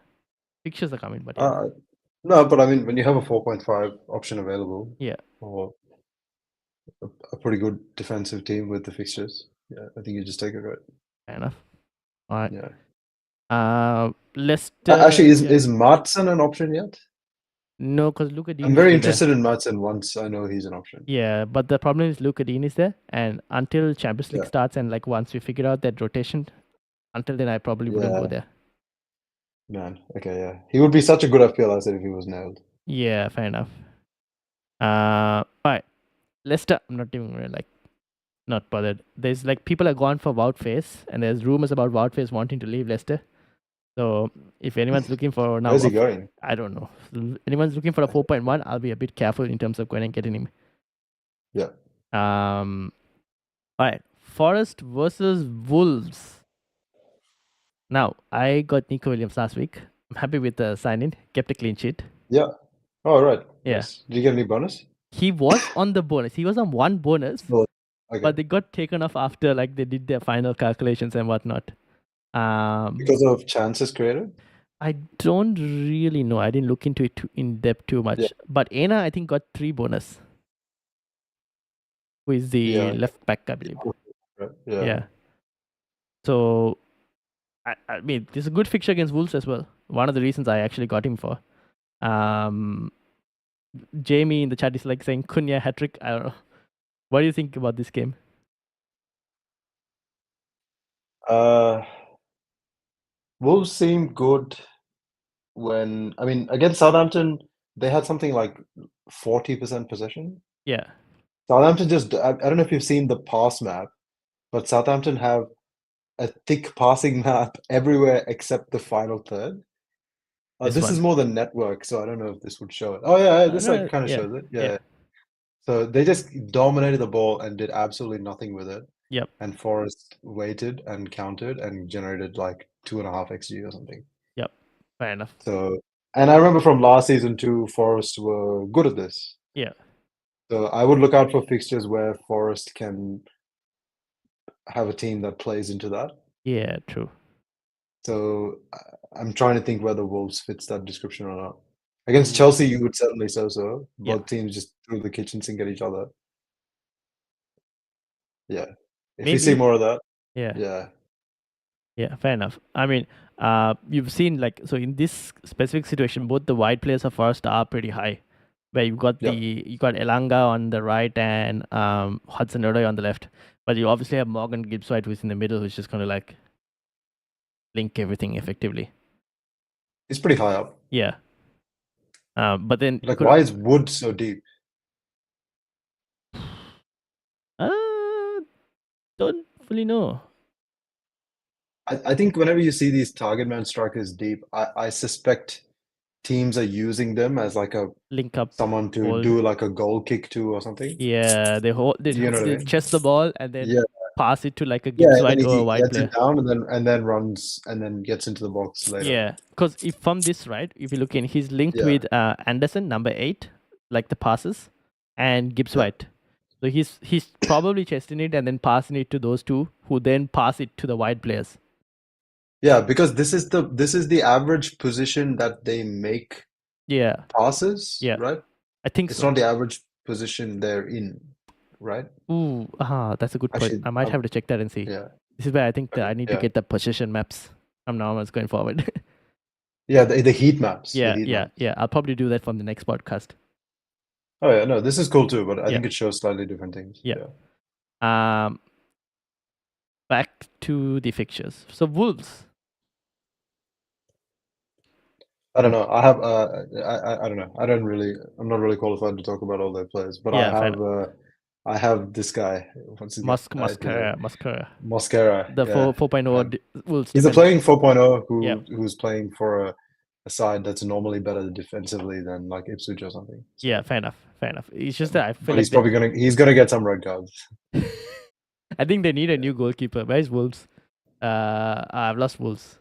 fixtures are coming. But no, but I mean, when you have a 4.5 option available, or a pretty good defensive team with the fixtures, I think you just take it, right? Fair enough. All right. Yeah. Leicester. Actually, is Maatsen an option yet? No, because Luca Dean. I'm very interested in Maatsen once I know he's an option. Yeah, but the problem is Luca Dean is there, and until Champions League starts, and like once we figure out that rotation, until then I probably wouldn't go there. Man, okay, yeah, he would be such a good FPL asset if he was nailed. Yeah, fair enough. All right, Leicester. I'm not even really not bothered. There's people are gone for Wout Faes, and there's rumors about Wout Faes wanting to leave Leicester. So if anyone's looking for now, where's he going? I don't know. Anyone's looking for a 4.1, I'll be a bit careful in terms of going and getting him. Yeah. All right, Forest versus Wolves. Now I got Nico Williams last week. I'm happy with the signing. Kept a clean sheet. Yeah. Oh right. Yeah. Yes. Did you get any bonus? He was on the bonus. He was on one bonus, but they got taken off after they did their final calculations and whatnot. Because of chances created? I don't really know. I didn't look into it in depth too much. Yeah. But Aina, I think, got 3 bonus. Who is the Yeah. left back, I believe. Yeah. Yeah. So, I mean, this is a good fixture against Wolves as well. One of the reasons I actually got him for. Jamie in the chat is like saying Cunha hat trick. I don't know. What do you think about this game? Wolves seemed good against Southampton, they had something like 40% possession. Yeah. Southampton I don't know if you've seen the pass map, but Southampton have a thick passing map everywhere except the final third. This is more than network, so I don't know if this would show it. Oh yeah, this No, kind of yeah, shows it. Yeah. So they just dominated the ball and did absolutely nothing with it. Yep. And Forest waited and countered and generated like 2.5 XG or something. Yep. Fair enough. So, and I remember from last season too, Forest were good at this. Yeah. So I would look out for fixtures where Forest can have a team that plays into that. Yeah, true. So I'm trying to think whether Wolves fits that description or not. Against Chelsea, you would certainly say so. Both teams just threw the kitchen sink at each other. Yeah. If you see more of that, yeah. Yeah, fair enough. I mean, you've seen so in this specific situation, both the wide players of Forest are pretty high. Where you got Elanga on the right and Hudson-Odoi on the left, but you obviously have Morgan Gibbs-White who's in the middle, who's just going to link everything effectively. He's pretty high up. Yeah. But then why is Wood so deep? Don't fully know. I think whenever you see these target man strikers deep, I suspect teams are using them as like a link up someone to do like a goal kick to or something. Yeah, they chest the ball and then pass it to like a Gibbs-White or a wide player. It down and then runs and then gets into the box later. Yeah, because if from this right, if you look in, he's linked with Anderson, number 8, like the passes, and Gibbs-White. So he's probably chesting it and then passing it to those two, who then pass it to the wide players. Yeah, because this is the average position that they make passes, right? I think it's not the average position they're in, right? Ooh, that's a good point. Actually, I might have to check that and see. Yeah. This is where I think that I need to get the position maps. I'm going forward. Yeah, the heat maps. Yeah. I'll probably do that from the next podcast. Oh yeah, no, this is cool too, but I think it shows slightly different things. Yeah. Back to the fixtures. So Wolves. I don't know. I have I don't know. I'm not really qualified to talk about all their players, but I have this guy. What's his name? Mosquera. The 4.0 Wolves. He's playing 4.0 who's playing for a side that's normally better defensively than like Ipswich or something. So. Yeah, fair enough. It's just that I feel he's probably gonna get some red cards. I think they need a new goalkeeper. Where's Wolves? I've lost Wolves.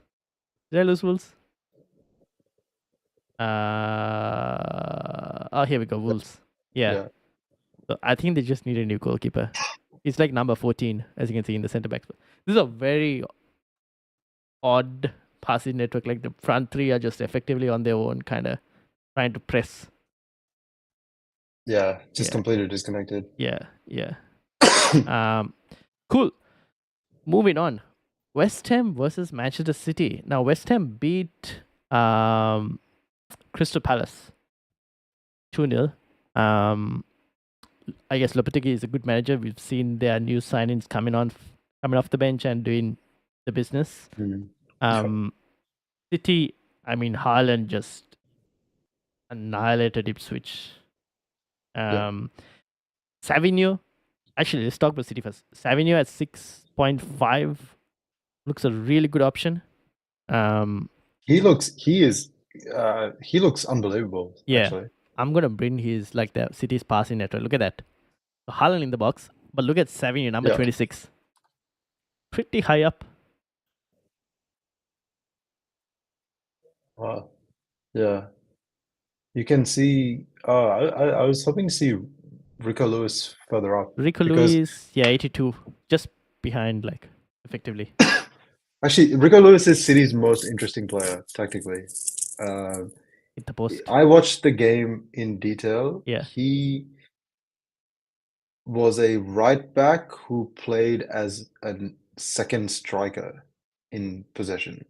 Did I lose Wolves? Here we go. Wolves. Yeah. So I think they just need a new goalkeeper. It's like number 14, as you can see in the centre backs. This is a very odd passing network. Like the front three are just effectively on their own, kind of trying to press. Yeah, just completely disconnected. Yeah. Cool. Moving on. West Ham versus Manchester City. Now West Ham beat Crystal Palace 2-0. I guess Lopetegui is a good manager. We've seen their new signings coming off the bench and doing the business. City, I mean, Haaland just annihilated Ipswich. Savinho, actually, let's talk about City first. Savinho at 6.5 looks a really good option. He looks unbelievable. Yeah, actually. I'm gonna bring his the City's passing network. Look at that. So Haaland in the box, but look at Savinho, number 26. Pretty high up. Wow. Yeah. You can see. I was hoping to see Rico Lewis further up. Rico Lewis, 82, just behind, effectively. Actually, Rico Lewis is City's most interesting player, technically. Hit the post. I watched the game in detail. Yeah. He was a right back who played as a second striker in possession.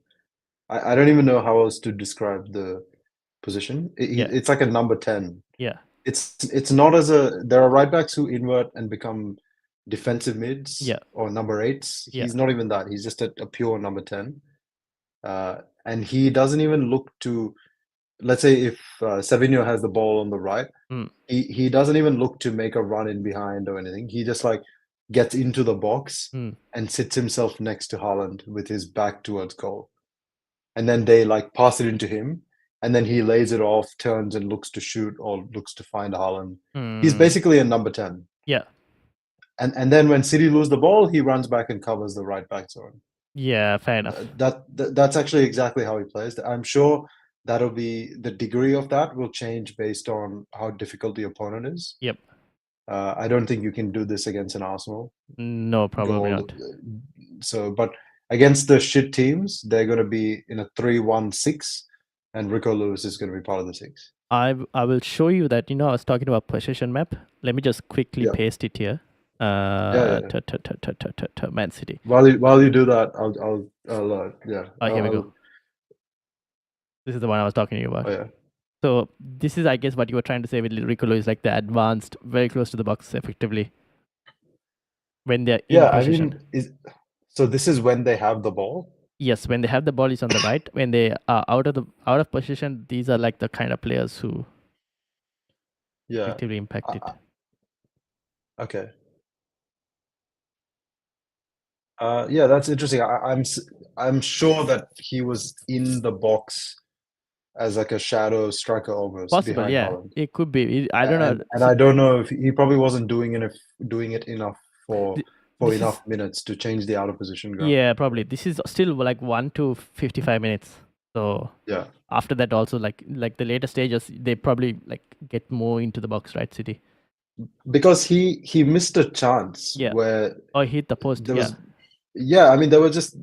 I don't even know how else to describe the position. Yeah. It's like a number 10. Yeah. It's not as a there are right backs who invert and become defensive mids Yeah. or number 8s. Yeah. He's not even that. He's just a pure number 10. And he doesn't even look to, let's say if Savinho has the ball on the right, Mm. he doesn't even look to make a run in behind or anything. He just like gets into the box Mm. and sits himself next to Haaland with his back towards goal. And then they like pass it into him, and then he lays it off, turns and looks to shoot or looks to find Haaland. He's basically a number 10. Yeah. And then when City lose the ball, he runs back and covers the right back zone. Yeah, fair enough. That's actually exactly how he plays. I'm sure that'll be the degree of that will change based on how difficult the opponent is. Yep. I don't think you can do this against an Arsenal. No, probably not. So, but against the shit teams, they're going to be in a 3-1-6, and Rico Lewis is going to be part of the 6. I will show you that. I was talking about possession map. Let me just quickly paste it here. Man City. While you do that, I'll here we go. This is the one I was talking to you about. Oh, yeah. So this is, I guess, what you were trying to say with Rico Lewis, like the advanced, very close to the box, effectively. When they're in position. So this is when they have the ball? Yes, when they have the ball is on the right. When they are out of position, these are like the kind of players who effectively impact it. Okay. That's interesting. I'm sure that he was in the box as like a shadow striker almost. Possible, behind yeah. Haaland. It could be. I don't know. And I don't know if he probably wasn't doing it enough for enough minutes to change the out of position ground. Yeah, probably. This is still like 1 to 55 minutes. So yeah. After that, also like the later stages, they probably like get more into the box, right, City? Because he missed a chance where he hit the post. I mean, there was just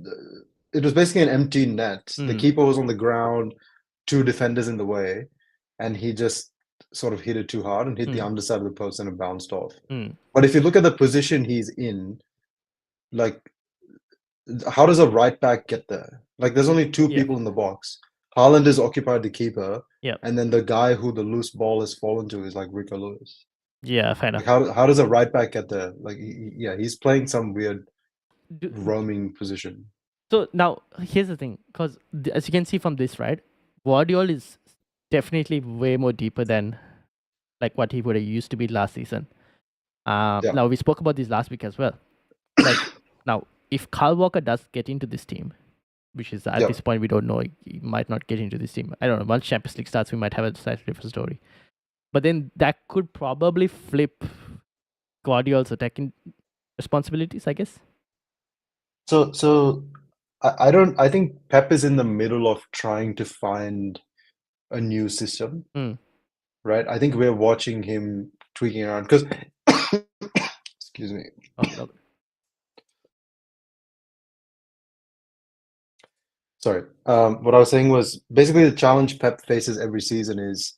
it was basically an empty net. The keeper was on the ground, 2 defenders in the way, and he just sort of hit it too hard and hit the underside of the post and it bounced off. But if you look at the position he's in, like, how does a right back get there? Like, there's only 2 people in the box. Haaland has occupied the keeper, and then the guy who the loose ball has fallen to is like Rico Lewis. Yeah, fair enough. Like how does a right back get there? Like, he's playing some weird roaming position. So now here's the thing, because as you can see from this, right, Guardiola is definitely way more deeper than like what he would have used to be last season. Now we spoke about this last week as well. Like now, if Kyle Walker does get into this team, which is at this point we don't know, he might not get into this team. I don't know. Once Champions League starts, we might have a slightly different story. But then that could probably flip Guardiola's attacking responsibilities, I guess. So I think Pep is in the middle of trying to find a new system. Right? I think we're watching him tweaking around because excuse me. No. Sorry. What I was saying was basically the challenge Pep faces every season is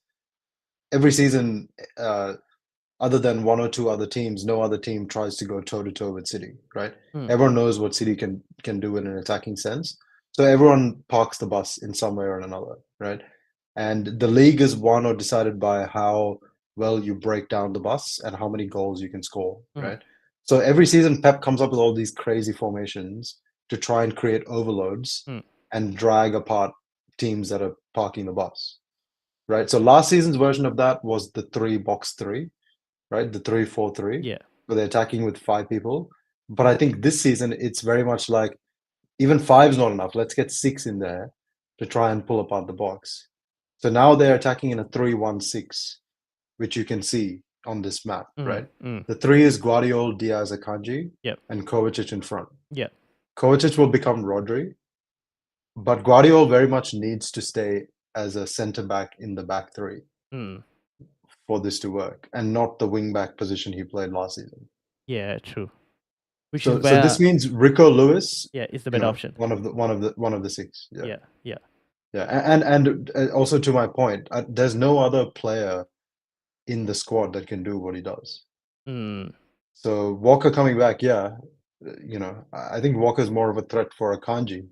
other than 1 or 2 other teams, no other team tries to go toe to toe with City, right? Everyone knows what City can do in an attacking sense. So everyone parks the bus in some way or another, right? And the league is won or decided by how well you break down the bus and how many goals you can score, right? So every season Pep comes up with all these crazy formations to try and create overloads and drag apart teams that are parking the bus, right? So last season's version of that was the 3-box-3, right? The 3-4-3, where they're attacking with 5 people. But I think this season it's very much like even 5's not enough. Let's get 6 in there to try and pull apart the box. So now they're attacking in a 3-1-6, which you can see on this map, right? The 3 is Guardiola, Diaz, Akanji, and Kovacic in front. Kovacic will become Rodri, but Guardiola very much needs to stay as a centre back in the back 3 for this to work, and not the wing back position he played last season. Yeah, true. which So is where this means Rico Lewis, is the better option. one of the six. Yeah. Yeah. And also to my point, there's no other player in the squad that can do what he does. Mm. So Walker coming back, I think Walker's more of a threat for Akanji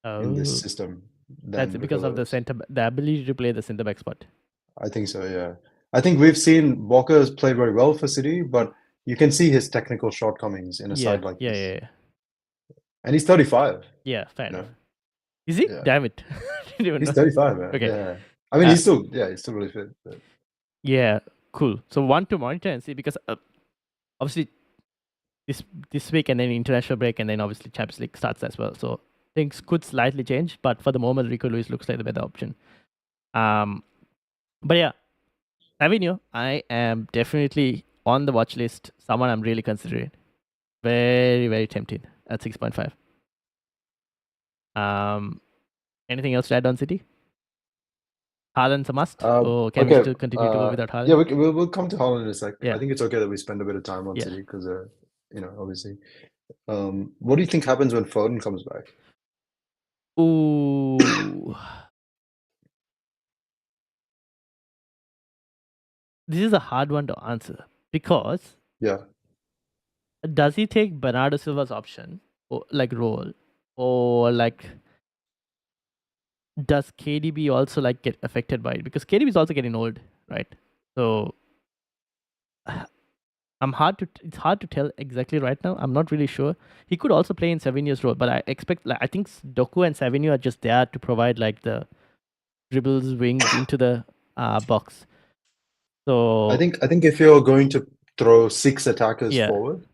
in this system That's than Rico because of Lewis. the ability to play the centre back spot. I think so, yeah. I think we've seen Walker has played very well for City, but you can see his technical shortcomings in a side like this. Yeah. And he's 35. Yeah, fair enough. Is he? Yeah. Damn it. Didn't even he's know. 35, man. Okay. Yeah. I mean, he's still really fit. But... Yeah, cool. So one to monitor and see, because obviously this week and then international break and then obviously Champions League starts as well. So things could slightly change, but for the moment, Rico Lewis looks like the better option. But yeah, Savinho, I am definitely on the watch list. Someone I'm really considering. Very, very tempted at 6.5. Anything else to add on City? Haaland's a must? Or can we still continue to go without Haaland? Yeah, we'll come to Haaland in a sec. Yeah. I think it's okay that we spend a bit of time on City because, obviously. What do you think happens when Foden comes back? Ooh. This is a hard one to answer because does he take Bernardo Silva's option or role, or does KDB also get affected by it? Because KDB is also getting old, right? So it's hard to tell exactly right now. I'm not really sure. He could also play in Savinho's role, but I expect I think Doku and Savinho are just there to provide the dribbles, wings into the box. So I think if you're going to throw 6 attackers forward,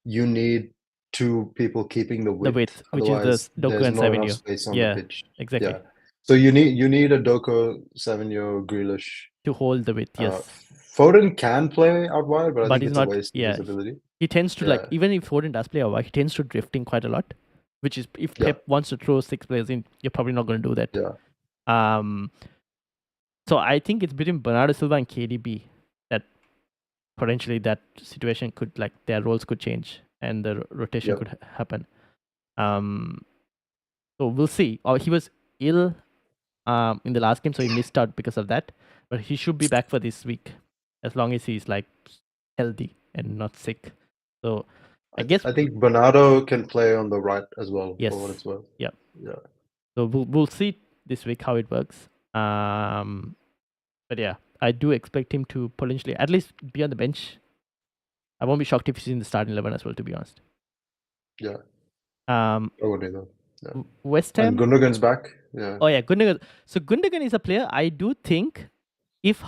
you need 2 people keeping the width. Which is the Doku and not Savinho. Enough space on the pitch. Exactly. Yeah. So you need a Doku, Savinho, Grealish to hold the width. Yes. Foden can play out wide, but I think he's it's not, a waste of his ability. He tends to even if Foden does play out wide, he tends to drifting quite a lot. Which is if Pep wants to throw 6 players in, you're probably not going to do that. Yeah. So I think it's between Bernardo Silva and KDB that potentially that situation could their roles could change and the rotation could happen. So we'll see. He was ill in the last game, so he missed out because of that. But he should be back for this week, as long as he's healthy and not sick. So I think Bernardo can play on the right as well. Yes. For what it's worth. Yeah. Yeah. So we'll see this week how it works. But yeah, I do expect him to potentially at least be on the bench. I won't be shocked if he's in the starting 11 as well, to be honest. Yeah. I would either. Yeah. West Ham. And Gundogan's back. Yeah. Oh yeah, Gundogan. So Gundogan is a player I do think if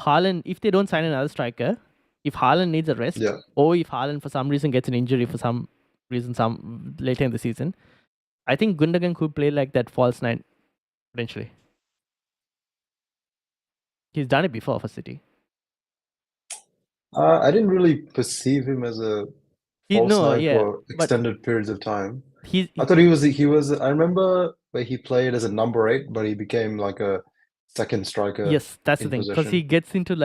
they don't sign another striker, if Haaland needs a rest, or if Haaland for some reason gets an injury for some reason later in the season, I think Gundogan could play that false 9 potentially. He's done it before for City. I didn't really perceive him as a false 9 for extended periods of time. I thought he was. I remember where he played as a number 8, but he became a second striker. Yes, that's the thing, because he gets into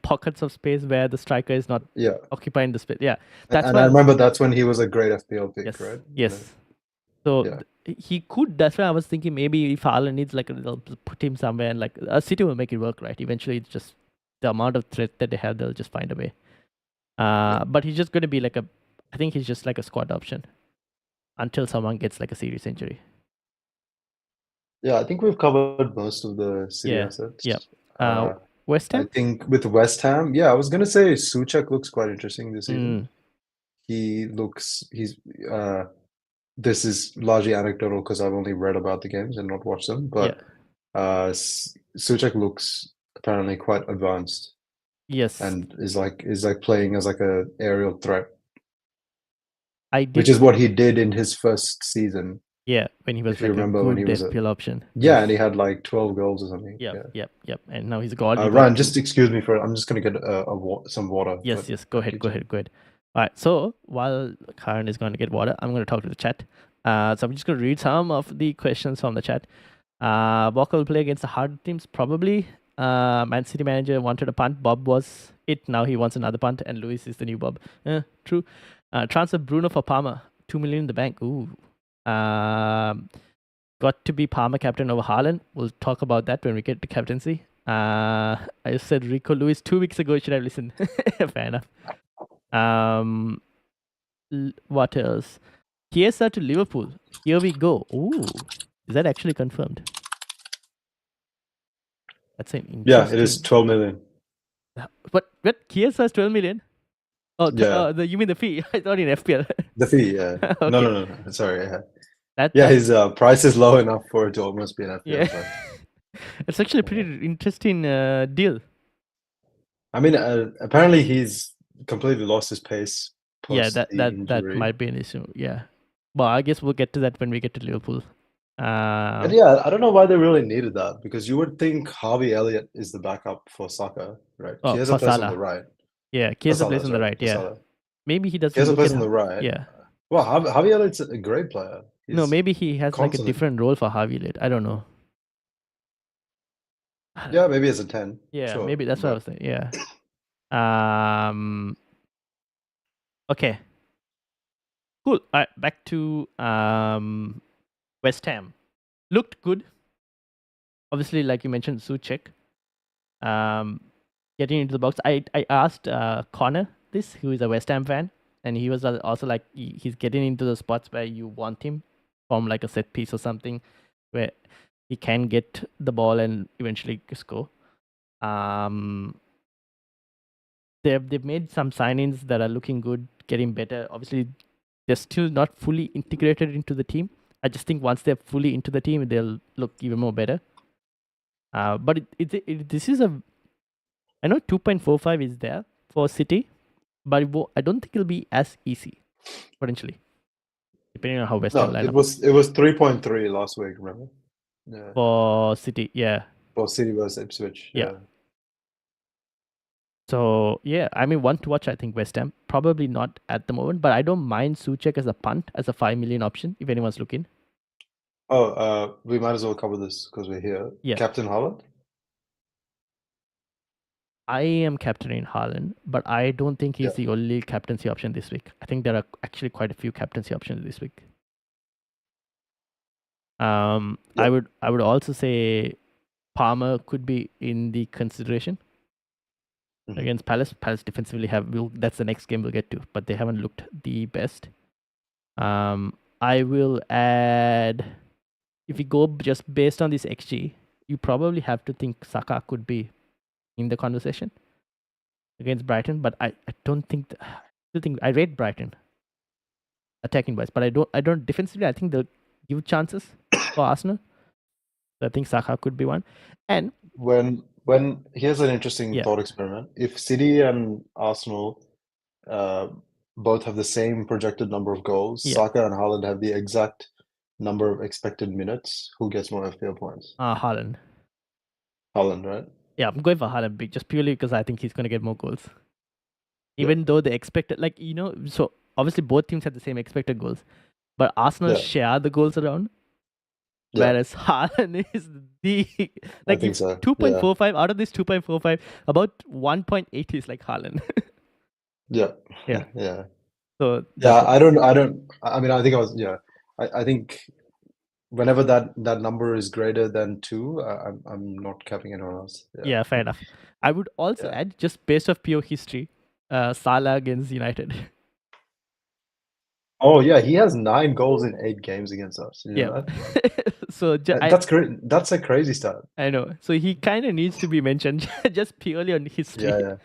pockets of space where the striker is not occupying the space. Yeah, that's why I remember that's when he was a great FPL pick, right? Yes. So he could. That's why I was thinking maybe if Haaland needs they'll put him somewhere and a City will make it work, right? Eventually, it's just the amount of threat that they have, they'll just find a way. But he's just going to be I think he's just a squad option until someone gets a serious injury. Yeah, I think we've covered most of the City assets. Yeah. West Ham? I think with West Ham, I was going to say Souček looks quite interesting this season. This is largely anecdotal because I've only read about the games and not watched them, but Souček looks apparently quite advanced. Yes. And is playing as a aerial threat. Which is what he did in his first season. Yeah, when he was if you remember when he was FPL option. Yeah, and he had 12 goals or something. Yep. And now he's a god. Ryan, just excuse me I'm just going to get some water. Yes, go ahead. All right, so while Karen is going to get water, I'm going to talk to the chat. So I'm just going to read some of the questions from the chat. Walker will play against the hard teams, probably. Man City manager wanted a punt. Bob was it. Now he wants another punt, and Luis is the new Bob. True. Transfer Bruno for Palmer. 2 million in the bank. Ooh. Got to be Palmer captain over Haaland. We'll talk about that when we get to captaincy. I said Rico Lewis 2 weeks ago. Should have listened. Fair enough. What else? Chiesa to Liverpool. Here we go. Ooh. Is that actually confirmed? That's an interesting... Yeah, it is 12 million. What? Chiesa is 12 million? Oh, Yeah. You mean the fee? I thought in FPL. The fee, yeah. Okay. No. Sorry. Yeah, his price is low enough for it to almost be an FPL. Yeah. It's actually a pretty interesting deal. I mean, apparently he's completely lost his pace. Yeah, that might be an issue. Yeah. Well, I guess we'll get to that when we get to Liverpool. But yeah, I don't know why they really needed that, because you would think Harvey Elliott is the backup for Saka, right? Oh, Chiesa plays on the right. Yeah, Chiesa plays on the right. Yeah. Salah. Maybe he doesn't. Chiesa plays on the right. Yeah. Well, Harvey Elliott's a great player. No, maybe he has like a different role for Harvey Elliott. I don't know. Yeah, maybe as a 10. Yeah, sure, maybe that's what I was saying. Yeah. Okay. Cool. All right, back to West Ham. Looked good. Obviously, like you mentioned, Soucek. Getting into the box. I asked Connor this, who is a West Ham fan, and he was also like, he's getting into the spots where you want him from like a set piece or something, where he can get the ball and eventually score. They've made some signings that are looking good, getting better. Obviously, they're still not fully integrated into the team. I just think once they're fully into the team, they'll look even more better. But this is I know 2.45 is there for City, but I don't think it'll be as easy, potentially, depending on how West Ham line up. It was 3.3 last week, remember? Yeah. For City, yeah. For City versus Ipswich, yeah. So, yeah, I mean, one to watch, I think, West Ham. Probably not at the moment, but I don't mind Soucek as a punt, as a 5 million option, if anyone's looking. Oh, we might as well cover this because we're here. Yeah. Captain Haaland? I am captaining Haaland, but I don't think he's the only captaincy option this week. I think there are actually quite a few captaincy options this week. I would also say Palmer could be in the consideration. Against Palace. Palace defensively that's the next game we'll get to, but they haven't looked the best. I will add, if we go just based on this XG, you probably have to think Saka could be in the conversation against Brighton, but I don't think I rate Brighton attacking wise, but I don't defensively. I think they'll give chances for Arsenal. So I think Saka could be one. And when here's an interesting thought experiment. If City and Arsenal both have the same projected number of goals, Saka and Haaland have the exact number of expected minutes, who gets more FPL points? Haaland. Haaland, right? Yeah, I'm going for Haaland just purely because I think he's going to get more goals. Even though they expected, so obviously both teams have the same expected goals, but Arsenal share the goals around. Whereas Haaland is the 2.45 out of this 2.45, about 1.8 is like Haaland. Yeah. So I think whenever that number is greater than 2, I'm not capping anyone else. Yeah, fair enough. I would also add, just based off pure history, Salah against United. Oh yeah, he has 9 goals in 8 games against us. You know that? So that's great. That's a crazy stat. I know. So he kind of needs to be mentioned just purely on history.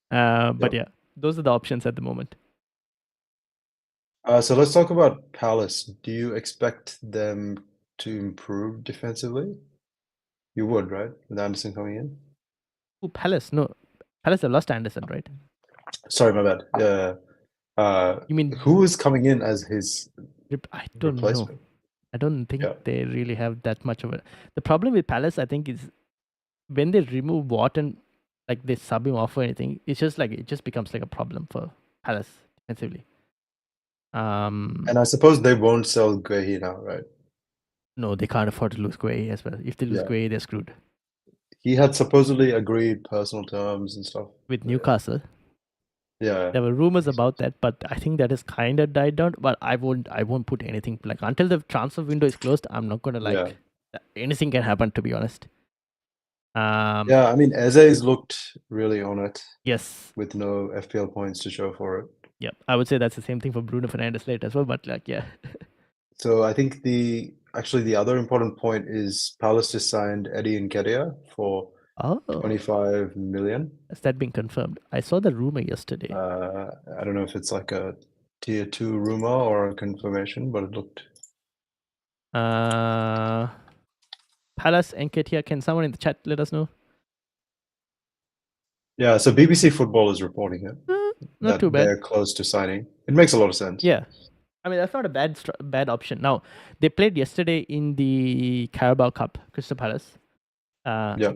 But those are the options at the moment. So let's talk about Palace. Do you expect them to improve defensively? You would, right? With Anderson coming in? Oh, Palace. No. Palace have lost Anderson, right? Sorry, my bad. You mean who is coming in as his I don't replacement? know. I don't think they really have that much of it. The problem with Palace, I think, is when they remove Wharton, like they sub him off or anything, it's just like it just becomes like a problem for Palace defensively. And I suppose they won't sell Guehi now, right? No, they can't afford to lose Guehi as well. If they lose Guehi, they're screwed. He had supposedly agreed personal terms and stuff with Newcastle. Yeah. There were rumors Makes about sense. that, but I think that has kind of died down. But I won't put anything like until the transfer window is closed. I'm not gonna Yeah. anything can happen, to be honest. Yeah, I mean, Eze's looked really on it Yes, with no FPL points to show for it. yeah, I would say that's the same thing for Bruno Fernandes late as well. But like, yeah, So I think the other important point is Palace just signed Eddie Nketiah for oh, 25 million. has that been confirmed? I saw the rumor yesterday. I don't know if it's like a tier 2 rumor or a confirmation, but it looked. Palace and Ketia, can someone in the chat let us know? Yeah, so BBC Football is reporting it Not too that bad. they're close to signing. It makes a lot of sense. Yeah, I mean that's not a bad option. Now they played yesterday in the Carabao Cup, Crystal Palace, Yeah.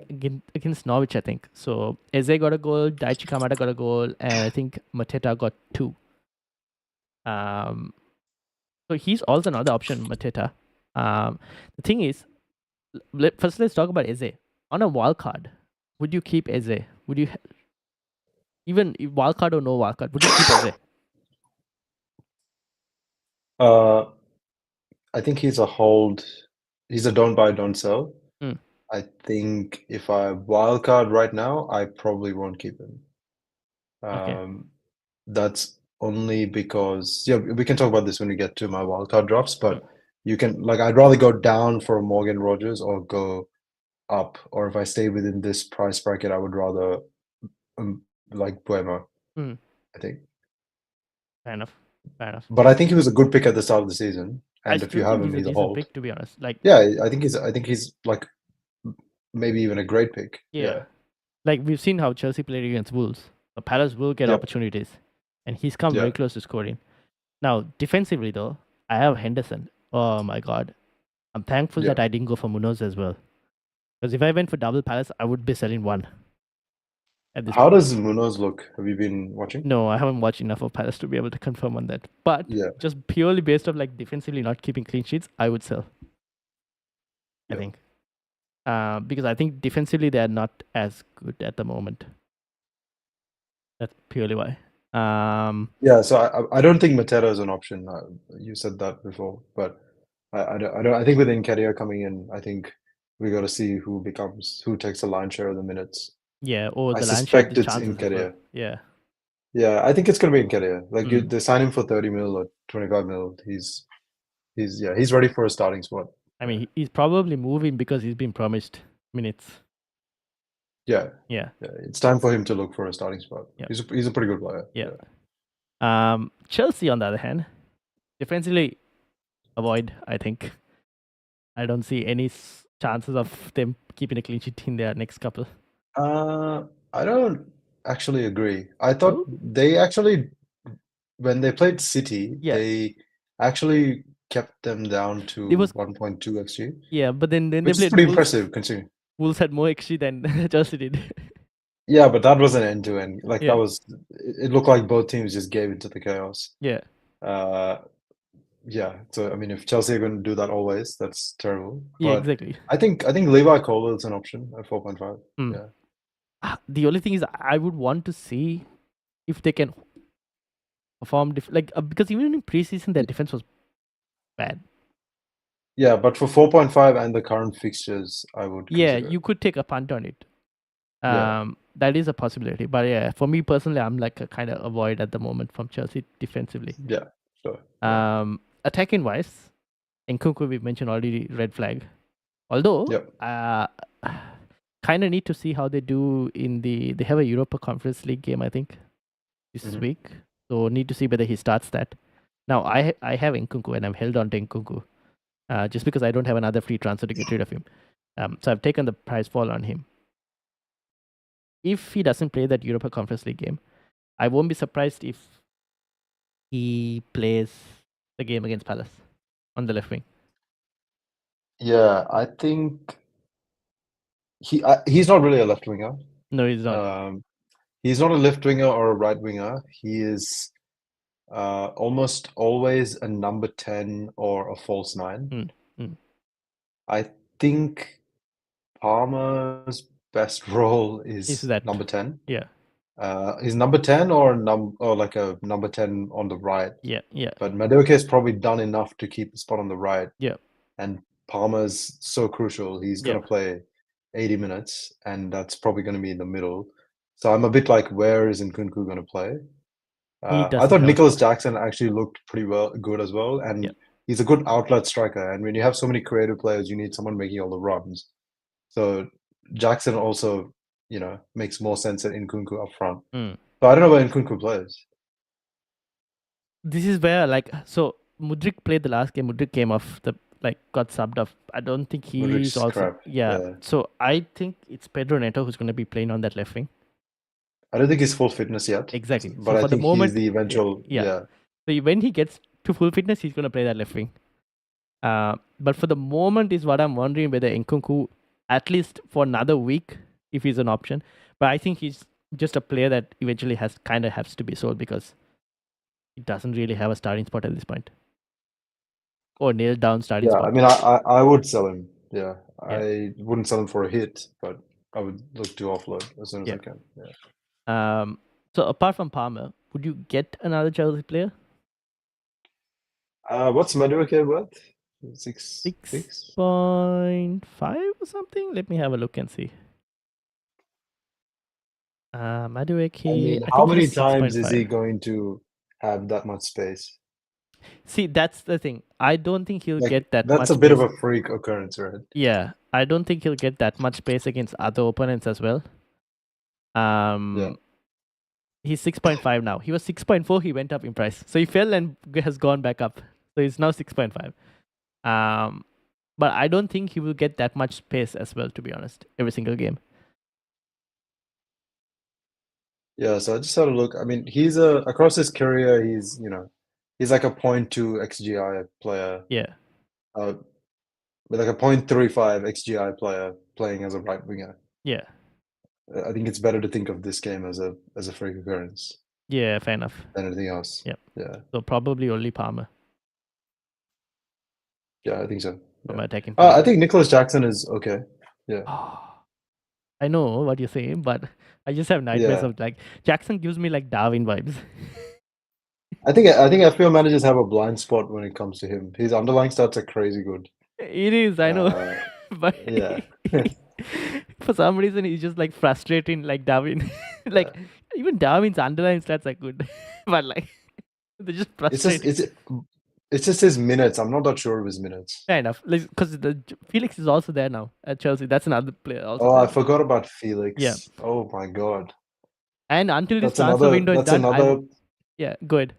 against Norwich, I think. So Eze got a goal, Daichi Kamada got a goal, and I think Mateta got 2. So he's also another option, Mateta. The thing is, first let's talk about Eze. On a wild card, would you keep Eze? Would you even if wild card or no wild card? Would you keep Eze? I think he's a hold. He's a don't buy, don't sell. Mm. I think if I wildcard right now, I probably won't keep him. Okay. That's only because we can talk about this when we get to my wildcard drafts, but Sure. you can I'd rather go down for Morgan Rogers or go up, or if I stay within this price bracket, I would rather like Buemo, Mm. I think. Fair enough. Fair enough. But I think he was a good pick at the start of the season, I and if you still have think him, he's a he's a decent hold. pick, to be honest. Like, Yeah, I think he's like maybe even a great pick. yeah. Like we've seen how Chelsea played against Wolves. The Palace will get Yep. opportunities, and he's come Yeah. very close to scoring. Now, defensively though, I have Henderson. Oh my god, I'm thankful Yeah. that I didn't go for Munoz as well. Because if I went for double Palace, I would be selling one. At this How point. does Munoz look? Have you been watching? No, I haven't watched enough of Palace to be able to confirm on that. But Yeah. just purely based on like defensively not keeping clean sheets, I would sell. I Yeah. think. Because I think defensively they are not as good at the moment. That's purely why. Yeah, so I don't think Mateta is an option. You said that before, but I don't. I think with Nketiah coming in, I think we got to see who takes the lion's share of the minutes. Yeah, or I the line share the suspect it's chances as well. Nketiah. Yeah. Yeah, I think it's gonna be Nketiah. Like Mm. they sign him for 30 mil or 25 mil. He's ready for a starting spot. I mean, he's probably moving because he's been promised minutes. Yeah. Yeah. It's time for him to look for a starting spot. Yeah. He's a pretty good player. Yeah. Chelsea, on the other hand, defensively avoid. I think I don't see any chances of them keeping a clean sheet in their next couple. I don't actually agree. I thought Oh. they actually, when they played City, Yeah. they actually kept them down to It was 1.2 XG, yeah, but then they which is played pretty Wolves. impressive considering. Wolves had more XG than Chelsea did. Yeah, but that was an end-to-end. Like Yeah. it looked like both teams just gave into the chaos. Yeah. Yeah. So I mean, if Chelsea are going to do that always, that's terrible. Yeah, But exactly. I think Levi Colwill's an option at 4.5. Mm. Yeah. The only thing is, I would want to see if they can perform because even in preseason their defense was bad. Yeah, but for 4.5 and the current fixtures, I would Yeah, consider you it. could take a punt on it. Yeah. That is a possibility. But yeah, for me personally, I'm like a kind of avoid at the moment from Chelsea defensively. Yeah, sure. Attacking wise, Nkunku we mentioned already, red flag. Although, Yep. kind of need to see how they do they have a Europa Conference League game, I think, this week. So need to see whether he starts that. Now I have Nkunku and I'm held on to Nkunku, just because I don't have another free transfer to get rid of him. So I've taken the price fall on him. If he doesn't play that Europa Conference League game, I won't be surprised if he plays the game against Palace on the left wing. Yeah, I think he's not really a left winger. No, he's not. He's not a left winger or a right winger. He is almost always a number 10 or a false 9. I think Palmer's best role is that number 10. Yeah. He's number 10 or like a number 10 on the right. Yeah. But Madueke has probably done enough to keep the spot on the right. Yeah. And Palmer's so crucial. He's going to play 80 minutes, and that's probably going to be in the middle. So I'm a bit like, where is Nkunku going to play? I thought Nicholas Jackson actually looked pretty good as well, and he's a good outlet striker. And when you have so many creative players, you need someone making all the runs. So Jackson also, makes more sense than Nkunku up front. But I don't know where Nkunku plays. This is where so Mudryk played the last game. Mudryk came off got subbed off. I don't think he's also crap. Yeah. So I think it's Pedro Neto who's going to be playing on that left wing. I don't think he's full fitness yet. Exactly. But so I think he's the eventual. Yeah. So when he gets to full fitness, he's going to play that left wing. But for the moment is what I'm wondering whether Nkunku, at least for another week, if he's an option. But I think he's just a player that eventually has to be sold because he doesn't really have a starting spot at this point. Or nailed down starting spot. I mean, I would sell him. Yeah. I wouldn't sell him for a hit, but I would look to offload as soon as I can. Yeah. So apart from Palmer, would you get another Chelsea player? What's Madueke worth? 6.5 or something? Let me have a look and see. Madueke. I mean, how many times is he going to have that much space? See, that's the thing. I don't think he'll get that much. That's a bit of a freak occurrence, right? Yeah, I don't think he'll get that much space against other opponents as well. He's 6.5 now. He was 6.4. He went up in price, so he fell and has gone back up. So he's now 6.5. But I don't think he will get that much space as well, to be honest, every single game. Yeah, so I just had a look. I mean, he's across his career, he's like a 0.2 XGI player. Yeah. With like a 0.35 XGI player playing as a right winger. Yeah. I think it's better to think of this game as a freak occurrence. Yeah, fair enough. Than anything else. Yep. Yeah. So probably only Palmer. Yeah, I think so. Yeah. I think Nicholas Jackson is okay. Yeah. I know what you're saying, but I just have nightmares of Jackson gives me Darwin vibes. I think FPL managers have a blind spot when it comes to him. His underlying stats are crazy good. It is, I know. But yeah. For some reason he's just frustrating Darwin. Even Darwin's underlying stats are good. But they're just frustrating. It's just his minutes. I'm not that sure of his minutes. Fair enough. Because Felix is also there now at Chelsea. That's another player also. Oh, I forgot about Felix. Yeah. Oh my god. And until this transfer window is done, yeah, go ahead.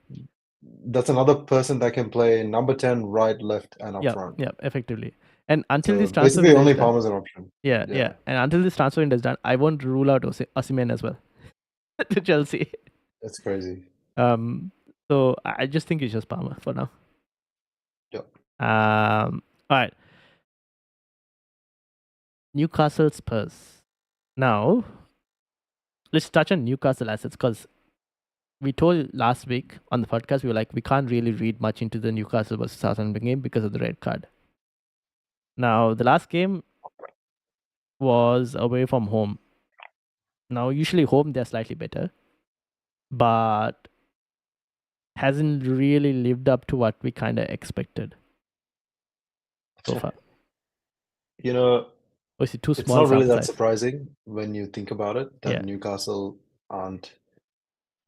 That's another person that can play number 10, right, left, and up front. Yeah, effectively. And until this transfer basically only Palmer's an option. Yeah. And until this transfer window is done, I won't rule out Osimhen as well to Chelsea. That's crazy. So I just think it's just Palmer for now. Yep. All right. Newcastle Spurs. Now, let's touch on Newcastle assets because we told last week on the podcast, we were we can't really read much into the Newcastle versus Southampton game because of the red card. Now, the last game was away from home. Now, usually home, they're slightly better, but hasn't really lived up to what we kind of expected so far. It's not really that surprising when you think about it, that Newcastle aren't...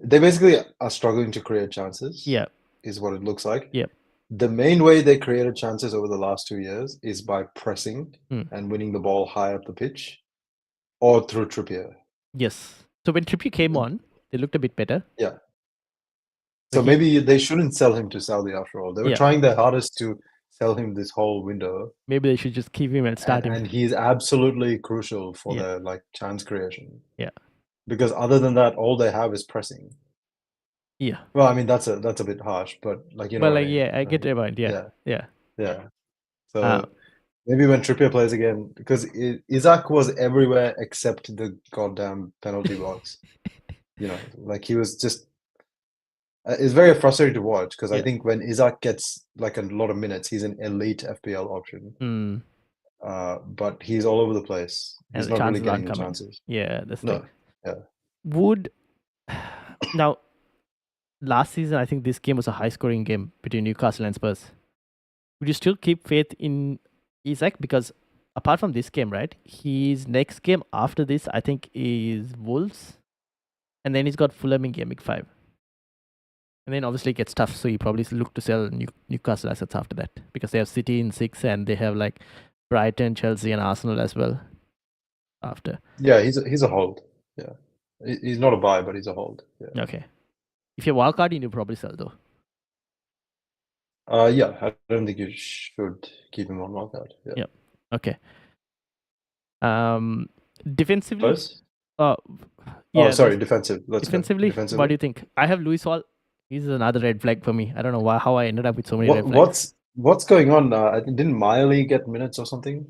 They basically are struggling to create chances. Yeah. Is what it looks like. Yeah. The main way they created chances over the last 2 years is by pressing and winning the ball high up the pitch or through Trippier. Yes. So when Trippier came on, they looked a bit better. Yeah. So maybe they shouldn't sell him to Saudi after all. They were trying their hardest to sell him this whole window. Maybe they should just keep him and start him. And he's absolutely crucial for their chance creation. Yeah. Because other than that, all they have is pressing. Yeah. Well, I mean that's a bit harsh, but I get your point. Yeah. So maybe when Trippier plays again, because Isaac was everywhere except the goddamn penalty box. He was just. It's very frustrating to watch because I think when Isaac gets a lot of minutes, he's an elite FPL option. But he's all over the place. He's not really getting the chances. Yeah, that's the thing. Yeah. Would Now, last season, I think this game was a high-scoring game between Newcastle and Spurs. Would you still keep faith in Isak? Because apart from this game, right, his next game after this, I think, is Wolves. And then he's got Fulham in Game Week 5. And then obviously it gets tough, so you probably look to sell Newcastle assets after that. Because they have City in 6 and they have like Brighton, Chelsea and Arsenal as well after. Yeah, he's a hold. Yeah. He's not a buy, but he's a hold. Yeah. Okay. If you're wildcarding, you probably sell though. Yeah, I don't think you should keep him on wildcard. Yeah. Yep. Okay. Defensively, Spurs? yeah. Oh, sorry, defensive. Let's go. Defensively, what do you think? I have Luis Hall. He's another red flag for me. I don't know how I ended up with so many red flags. What's going on? I think didn't Miley get minutes or something?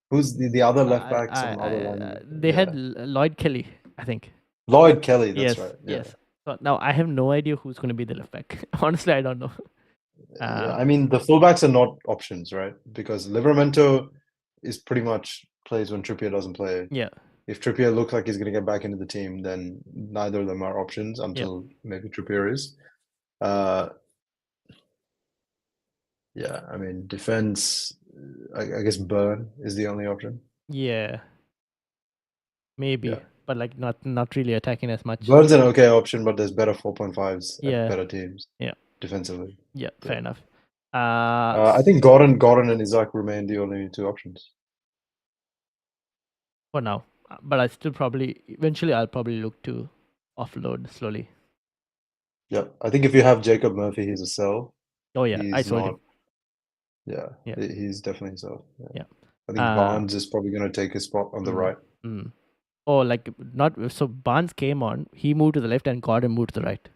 Who's the other left back? Some other line. They had Lloyd Kelly, I think. Lloyd Kelly, that's Yes, right. Yeah. yes. So now I have no idea who's going to be the left back. Honestly, I don't know. Yeah, I mean, the fullbacks are not options, right? Because Livramento is pretty much plays when Trippier doesn't play. Yeah. If Trippier looks like he's going to get back into the team, then neither of them are options until maybe Trippier is. Yeah, I mean, defense, I guess Burn is the only option. Yeah. Maybe, but like not really attacking as much. Burn's an okay option, but there's better 4.5s at better teams. Yeah. Defensively. Yeah, fair enough. I think Gordon and Isaac remain the only two options. For now. But I still eventually I'll probably look to offload slowly. Yeah, I think if you have Jacob Murphy, he's a sell. Oh yeah, I sold him. Yeah, he's definitely a sell. Yeah. I think Barnes is probably going to take his spot on the right. Oh, like not so Barnes came on, he moved to the left and Gordon moved to the right.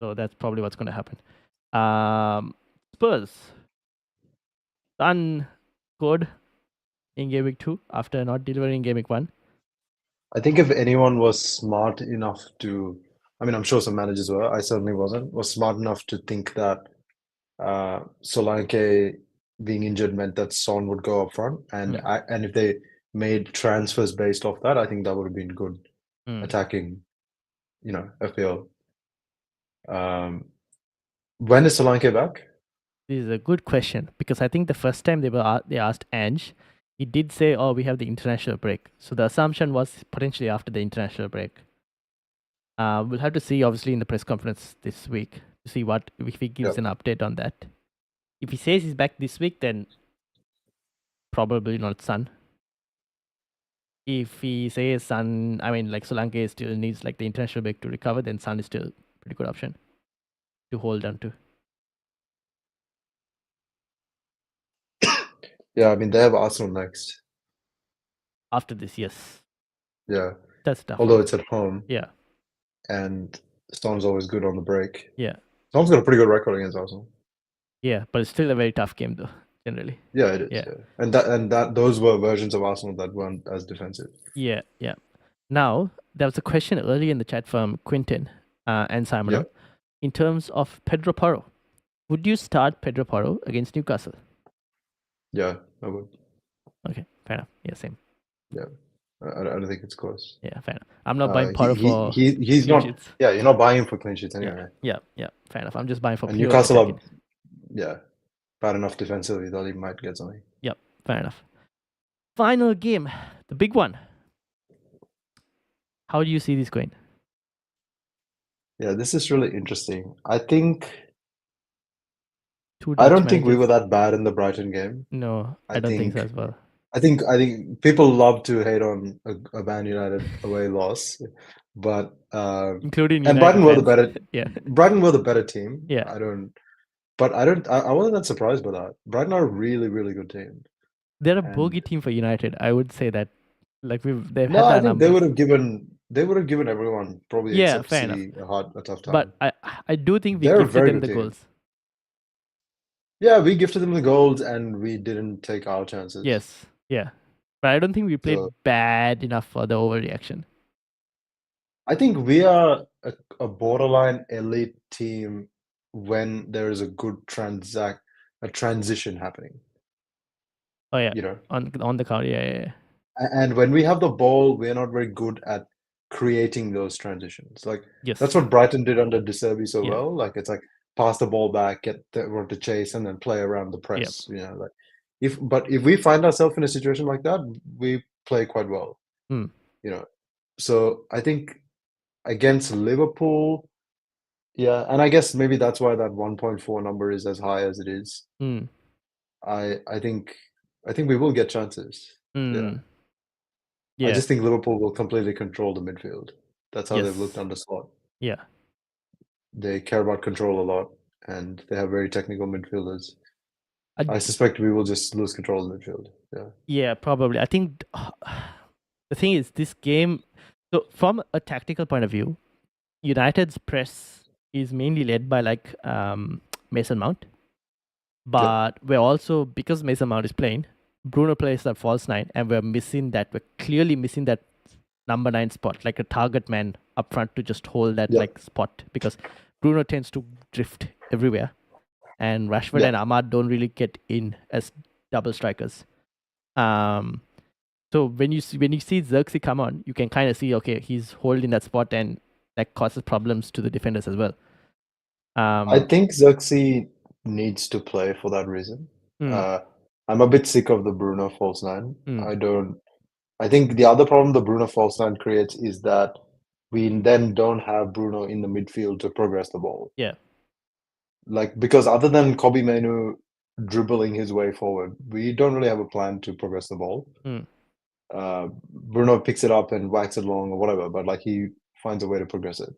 So that's probably what's going to happen. Spurs. Son good in Game Week 2 after not delivering Game Week 1. I think if anyone was smart enough to, I mean, I'm sure some managers were, I certainly wasn't, was smart enough to think that Solanke being injured meant that Son would go up front. And if they made transfers based off that, I think that would have been good attacking, FPL. When is Solanke back? This is a good question because I think the first time they asked Ange, he did say, "Oh, we have the international break." So the assumption was potentially after the international break. We'll have to see, obviously, in the press conference this week to see if he gives an update on that. If he says he's back this week, then probably not Son. If he says Son, I mean, like Solanke still needs like the international break to recover, then Son is still a pretty good option to hold on to. Yeah, I mean, they have Arsenal next. After this, yes. Yeah. That's tough. Although it's at home. Yeah. And Son's always good on the break. Yeah. Son's got a pretty good record against Arsenal. Yeah, but it's still a very tough game though, generally. Yeah, it is. Yeah. And those were versions of Arsenal that weren't as defensive. Yeah, yeah. Now, there was a question early in the chat from Quinton and Simon. Yeah. In terms of Pedro Porro, would you start Pedro Porro against Newcastle? Yeah, I would. Okay, fair enough. Yeah, same. Yeah, I don't think it's close. Yeah, fair enough. I'm not buying Porro for he's not. Sheets. Yeah, you're not buying him for clean sheets anyway. Yeah, fair enough. I'm just buying for and pure Newcastle attacking. Bad enough defensively that he might get something. Yep, fair enough. Final game, the big one. How do you see this going? Yeah, this is really interesting. I don't think we were that bad in the Brighton game. No, I don't think so as well. I think people love to hate on a Man United away loss, but including and United Brighton fans. were the better. Yeah, Brighton were the better team. Yeah, I wasn't that surprised by that. Brighton are a really, really good team. They're a bogey team for United. I would say that. Like they've had I think numbers. they would have given everyone probably except C a tough time. But I do think we gifted them the goals. Yeah, we gifted them the goals and we didn't take our chances. Yes, yeah. But I don't think we played bad enough for the overreaction. I think we are a borderline elite team when there is a good transition happening. Oh yeah, on the count, yeah. And when we have the ball, we're not very good at creating those transitions. Like Yes. that's what Brighton did under De Zerbi so Yeah. well. Like it's like pass the ball back, get everyone to chase, and then play around the press. You know, like if we find ourselves in a situation like that, we play quite well. Mm. You know, so I think against Liverpool, yeah, and I guess maybe that's why that 1.4 number is as high as it is. Mm. I think we will get chances. Yeah. Yeah. I just think Liverpool will completely control the midfield. That's how they've Yes. looked under Slot. Yeah. They care about control a lot, and they have very technical midfielders. I I suspect we will just lose control of the midfield. Yeah. Yeah, probably. I think the thing is this game. So from a tactical point of view, United's press is mainly led by like Mason Mount, but we're also, because Mason Mount is playing, Bruno plays that false nine, and we're clearly missing that number 9 spot, like a target man up front to just hold that like spot, because Bruno tends to drift everywhere, and Rashford and Ahmad don't really get in as double strikers. So when you see Xerxes come on, you can kind of see, okay, he's holding that spot, and that causes problems to the defenders as well. I think Xerxes needs to play for that reason. Mm. I'm a bit sick of the Bruno false nine. Mm. I think the other problem the Bruno false nine creates is that we then don't have Bruno in the midfield to progress the ball. Yeah. Like, because other than Kobbie Mainoo dribbling his way forward, we don't really have a plan to progress the ball. Mm. Bruno picks it up and whacks it long or whatever, but like he finds a way to progress it.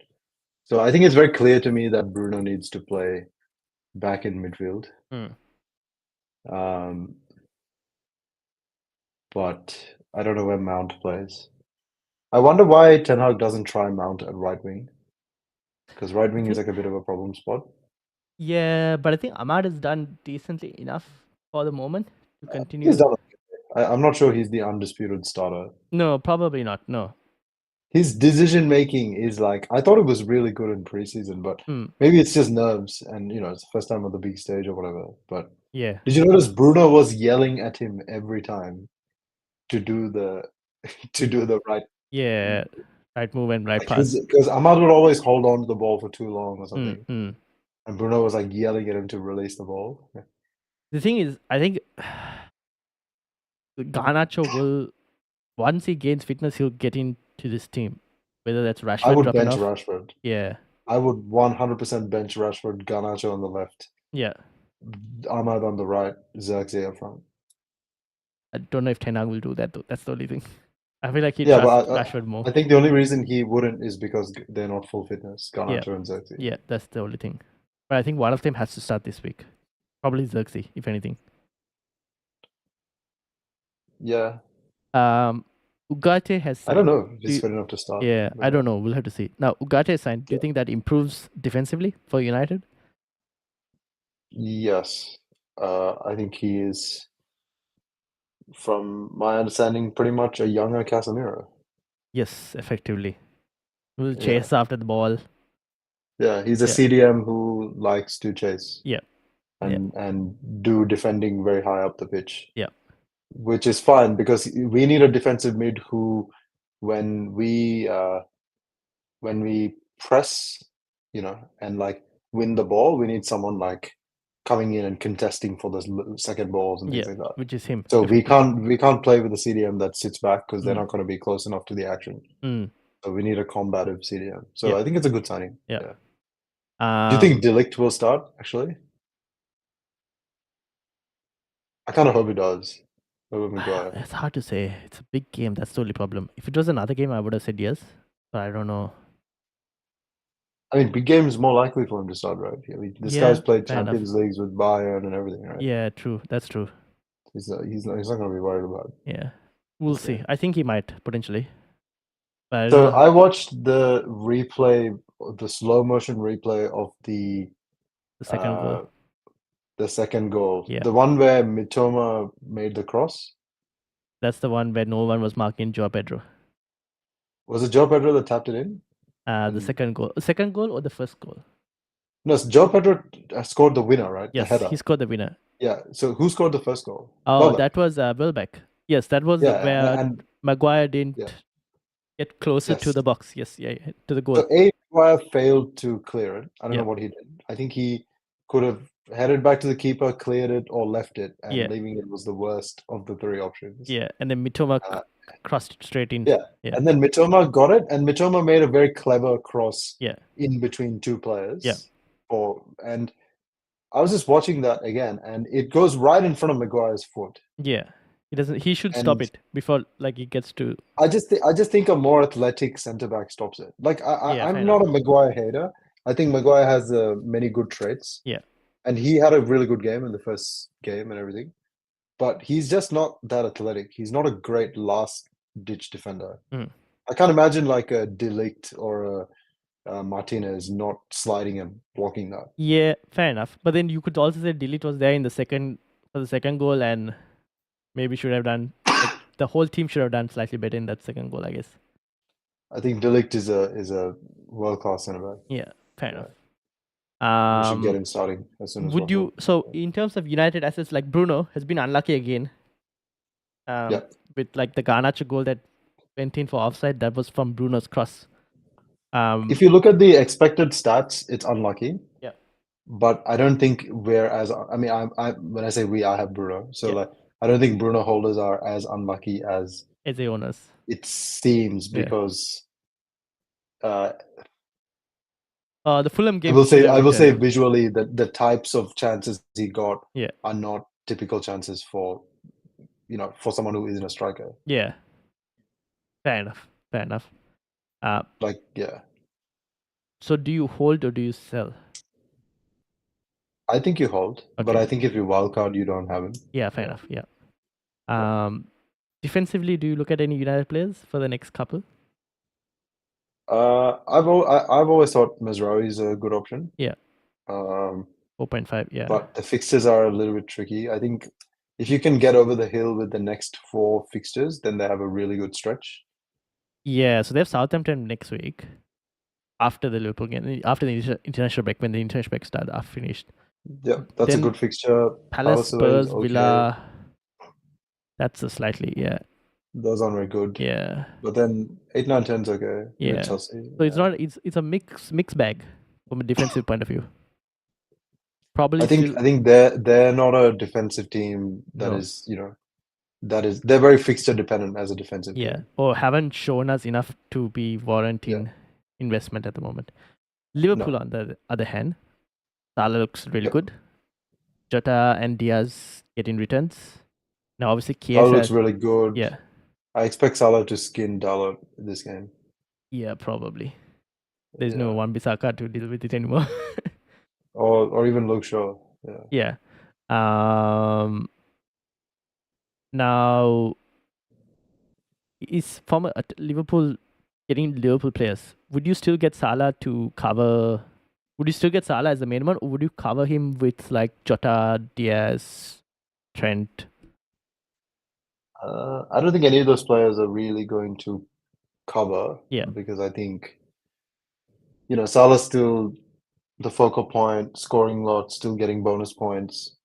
So I think it's very clear to me that Bruno needs to play back in midfield. But I don't know where Mount plays. I wonder why Ten Hag doesn't try Mount at right wing, because right wing is like a bit of a problem spot. Yeah, but I think Ahmad has done decently enough for the moment to continue. He's done. I'm not sure he's the undisputed starter. No, probably not. No. His decision making is like, I thought it was really good in preseason, but maybe it's just nerves, and it's the first time on the big stage or whatever. But yeah, did you notice Bruno was yelling at him every time to do the right? Yeah, right move and right pass. Because Ahmad would always hold on to the ball for too long or something, and Bruno was like yelling at him to release the ball. The thing is, I think Garnacho will, once he gains fitness, he'll get into this team. Whether that's Rashford, I would bench Rashford. Yeah, I would 100% bench Rashford, Garnacho on the left. Yeah, Ahmad on the right, Xerxes up front. I don't know if Ten Hag will do that though. That's the only thing. I feel like he trusts Rashford more. I think the only reason he wouldn't is because they're not full fitness, Garnacho and Xerxes. Yeah, that's the only thing. But I think one of them has to start this week. Probably Xerxes, if anything. Yeah. Ugarte has signed. I don't know if he's fit enough to start. Yeah, I don't know. We'll have to see. Now, Ugarte signed. Do you think that improves defensively for United? Yes. I think he is, from my understanding, pretty much a younger Casemiro. Yes, effectively. Will chase after the ball. Yeah, he's a CDM who likes to chase. Yeah. And do defending very high up the pitch. Yeah. Which is fine, because we need a defensive mid who, when we press, and like win the ball, we need someone like coming in and contesting for the second balls and things like that. Which is him. So we can't play with a CDM that sits back, because they're not going to be close enough to the action. So we need a combative CDM. So I think it's a good signing. Yeah. Do you think De Ligt will start, actually? I kind of hope he does. It's hard to say. It's a big game. That's the only problem. If it was another game, I would have said yes, but I don't know. I mean, big game is more likely for him to start, right? I mean, this guy's played Champions Leagues with Bayern and everything, right? Yeah, true. That's true. He's not going to be worried about it. Yeah, we'll see. I think he might potentially. But so I watched the replay, the slow motion replay of the second goal. The second goal. Yeah. The one where Mitoma made the cross. That's the one where no one was marking Joao Pedro. Was it Joao Pedro that tapped it in? The second goal. Second goal or the first goal? No, Joao Pedro scored the winner, right? Yes, the header. He scored the winner. Yeah. So who scored the first goal? Oh, that was Welbeck. Yes, that was where Maguire didn't Get closer to Yes. the box. Yes, yeah, to the goal. So Maguire failed to clear it. I don't know Yeah. what he did. I think he could have headed back to the keeper, cleared it, or left it, and Yeah. leaving it was the worst of the three options. Yeah, and then Mitoma Uh, crossed it straight in. Yeah. Yeah. And then Mitoma got it, and Mitoma made a very clever cross Yeah. in between two players. Yeah. And I was just watching that again, and it goes right in front of Maguire's foot. Yeah. He doesn't. He should stop And it before like he gets to. I just think a more athletic centre back stops it. Like Yeah, fair I'm not enough. a Maguire hater. I think Maguire has many good traits. Yeah. And he had a really good game in the first game and everything. But he's just not that athletic. He's not a great last ditch defender. Mm. I can't imagine like a De Ligt or a Martinez not sliding and blocking that. Yeah, fair enough. But then you could also say Delete was there in the second goal, and maybe should have done like, the whole team should have done slightly better in that second goal, I guess. I think De Ligt is a world class centre back. Yeah, fair Yeah. enough. We should get him starting as soon as Would possible. you? So in terms of United assets, like Bruno has been unlucky again. Yeah. With like the Garnacho goal that went in for offside, that was from Bruno's cross. If you look at the expected stats, it's unlucky. Yeah. But I don't think we're as. I mean, I when I say we, I have Bruno. So Yeah. like, I don't think Bruno holders are as unlucky as the owners. it seems Yeah. because. The Fulham game. I will say visually that the types of chances he got Yeah. are not typical chances for someone who isn't a striker. Yeah. Fair enough. Like, yeah. So do you hold or do you sell? I think you hold, but Okay. I think if you wildcard, you don't have him. Yeah, fair enough. Yeah. Defensively, do you look at any United players for the next couple? I've always thought Mazraoui is a good option. Yeah. 4.5, yeah. But the fixtures are a little bit tricky. I think if you can get over the hill with the next 4 fixtures, then they have a really good stretch. Yeah, so they have Southampton next week after the Liverpool game, after the international break, when the international break started, are finished. Yeah, that's Then a good fixture. Palace, Spurs, okay. Villa. That's a slightly, yeah. Those aren't very good. Yeah. But then 8, 9, 10's okay. Yeah. Chelsea. So it's not. It's a mixed bag from a defensive point of view. Probably. I think they're not a defensive team that No. is they're very fixture dependent as a defensive team. Or haven't shown us enough to be warranting investment at the moment. Liverpool, on the other hand, Salah looks really good. Jota and Diaz getting returns. Now, obviously, Salah looks really good. Yeah. I expect Salah to skin Dalot this game. Yeah, probably. There's no Wan-Bissaka to deal with it anymore. or even Luke Shaw. Yeah. Now, is from Liverpool getting Liverpool players, would you still get Salah to cover? Would you still get Salah as the main one, or would you cover him with like Jota, Diaz, Trent? I don't think any of those players are really going to cover. Yeah. Because I think, Salah's still the focal point, scoring lots, still getting bonus points.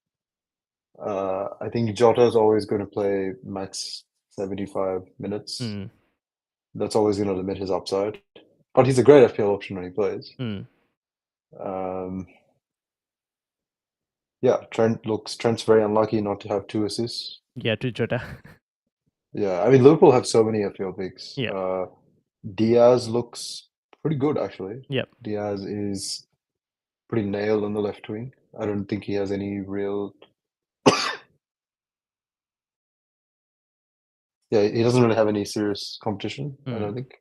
I think Jota is always going to play max 75 minutes. That's always going to limit his upside. But he's a great FPL option when he plays. Trent's very unlucky not to have 2 assists. Yeah, to Jota. Yeah, I mean, Liverpool have so many FPL picks. Yeah. Diaz looks pretty good, actually. Yeah. Diaz is pretty nailed on the left wing. I don't think he has any real... Yeah, he doesn't really have any serious competition, I don't think.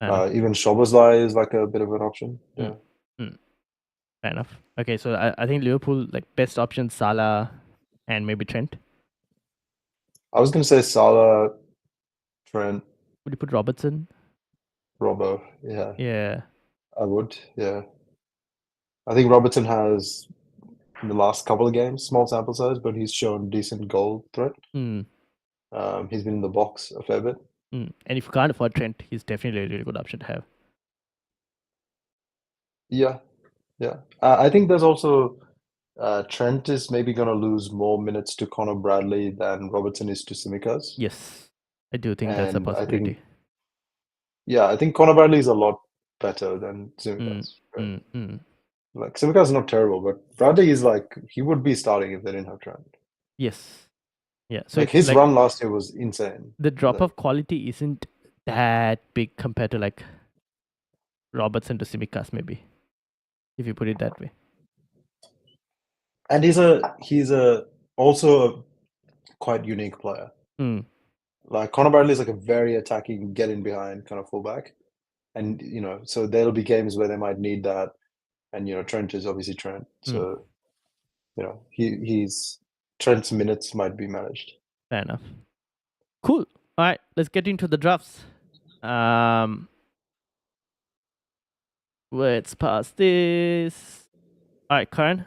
Even Szoboszlai is like a bit of an option. Yeah. Fair enough. Okay, so I think Liverpool, like, best option, Salah and maybe Trent. I was going to say Salah, Trent. Would you put Robertson? Robbo, yeah. Yeah. I would, yeah. I think Robertson has, in the last couple of games, small sample size, but he's shown decent goal threat. He's been in the box a fair bit. And if you can't afford Trent, he's definitely a really good option to have. Yeah. I think there's also Trent is maybe going to lose more minutes to Conor Bradley than Robertson is to Tsimikas. Yes, I do think that's a possibility. Yeah, I think Conor Bradley is a lot better than Tsimikas. Right? Like Tsimikas is not terrible, but Bradley is like he would be starting if they didn't have Trent. Yes. Yeah. So Like it's his like run last year was insane. the drop Like, of quality isn't that big compared to like Robertson to Tsimikas, maybe, if you put it that way. and he's also a quite unique player. Like Conor Bradley is like a very attacking, get in behind kind of fullback, and so there'll be games where they might need that, and Trent is obviously Trent, so he's Trent's minutes might be managed. Fair enough. Cool. All right, let's get into the drafts. Let's pass this. All right, Karan.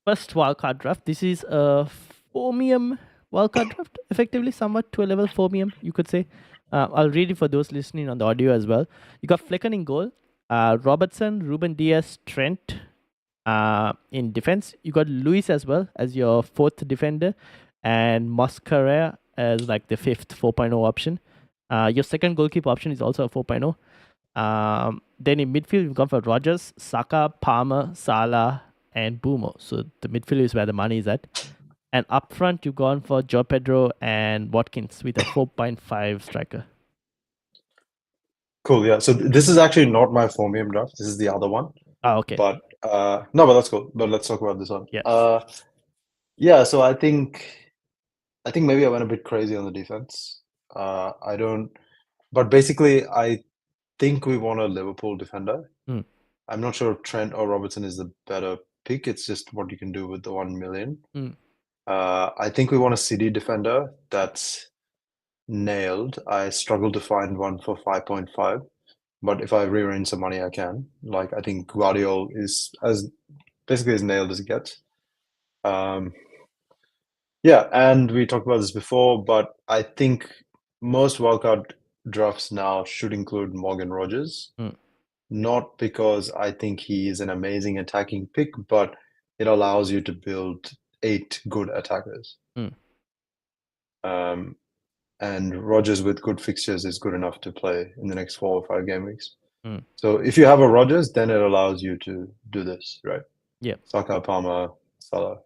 First wildcard draft. This is a Formium wildcard draft, effectively, somewhat to a level Formium, you could say. I'll read it for those listening on the audio as well. You got Flecken in goal, Robertson, Ruben Diaz, Trent in defense. You got Luis as well as your fourth defender, and Mascara as like the fifth 4.0 option. Your second goalkeeper option is also a 4.0. Then in midfield, you've gone for Rogers, Saka, Palmer, Salah, and Bumo. So the midfield is where the money is at. And up front, you've gone for Joe Pedro and Watkins with a 4.5 striker. Cool, yeah. So this is actually not my Formium draft. This is the other one. Oh, okay. But no, but that's cool. But let's talk about this one. Yeah. Yeah. So I think maybe I went a bit crazy on the defense. But basically, I think we want a Liverpool defender. I'm not sure if Trent or Robertson is the better pick. It's just what you can do with the 1 million. I think we want a City defender that's nailed. I struggle to find one for 5.5, but if I rearrange some money, I can. Like I think Guardiola is basically as nailed as it gets. Yeah, and we talked about this before, but I think most wildcard drafts now should include Morgan Rogers. Not because I think he is an amazing attacking pick, but it allows you to build 8 good attackers. And Rogers with good fixtures is good enough to play in the next 4 or 5 game weeks. So if you have a Rogers, then it allows you to do this, right? Yeah. Saka, Palmer, Salah.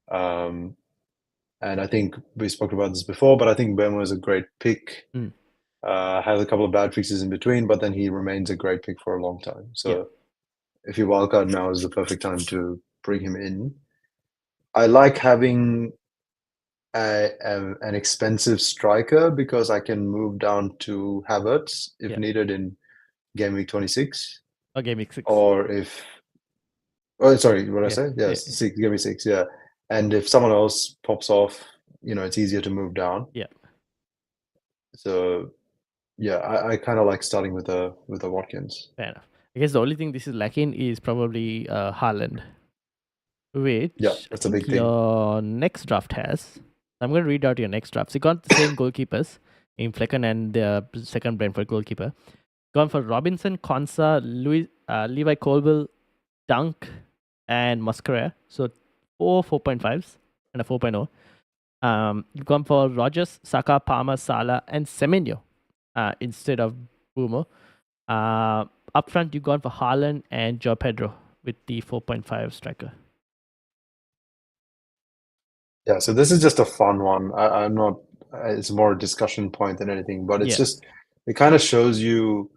And I think we spoke about this before, but I think Bemo is a great pick. Has a couple of bad fixes in between, but then he remains a great pick for a long time. So if you wildcard, now is the perfect time to bring him in. I like having an expensive striker because I can move down to Havertz if needed in game week 26. Or game week 6. Or if... Oh, sorry, what did I say? Yes, game week 6, yeah. And if someone else pops off, it's easier to move down. Yeah. So, yeah, I kind of like starting with a Watkins. Fair enough. I guess the only thing this is lacking is probably Haaland, which that's a big thing. Your next draft has. I'm going to read out your next drafts. You got the same goalkeepers in Flecken and the second Brentford goalkeeper. Gone for Robinson, Konsa, Levi Colwill, Dunk, and Mascara. So 4.5s and a 4.0. You've gone for Rogers, Saka, Palmer, Salah, and Semenyo instead of Bumo. Up front, you've gone for Haaland and Joe Pedro with the 4.5 striker. Yeah, so this is just a fun one. I'm not. It's more a discussion point than anything, but it's just it kind of shows you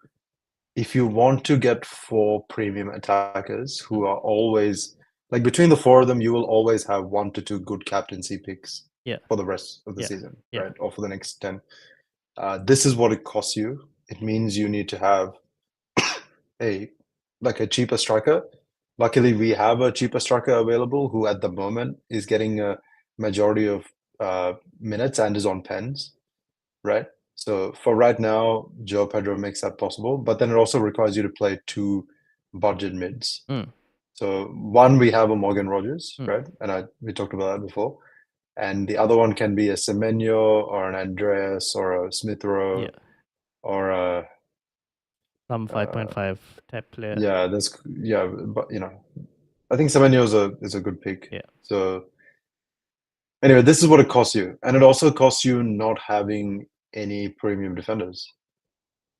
if you want to get 4 premium attackers who are always like between the 4 of them, you will always have 1 to 2 good captaincy picks for the rest of the season, right? Or for the next 10. This is what it costs you. It means you need to have a cheaper striker. Luckily, we have a cheaper striker available who at the moment is getting a majority of minutes and is on pens, right? So for right now, Joe Pedro makes that possible, but then it also requires you to play 2 budget mids. So one, we have a Morgan Rogers, right? And we talked about that before. And the other one can be a Semenyo or an Andreas or a Smith Rowe or a some 5.5 type player. But I think Semenyo is a good pick. Yeah. So anyway, this is what it costs you, and it also costs you not having any premium defenders.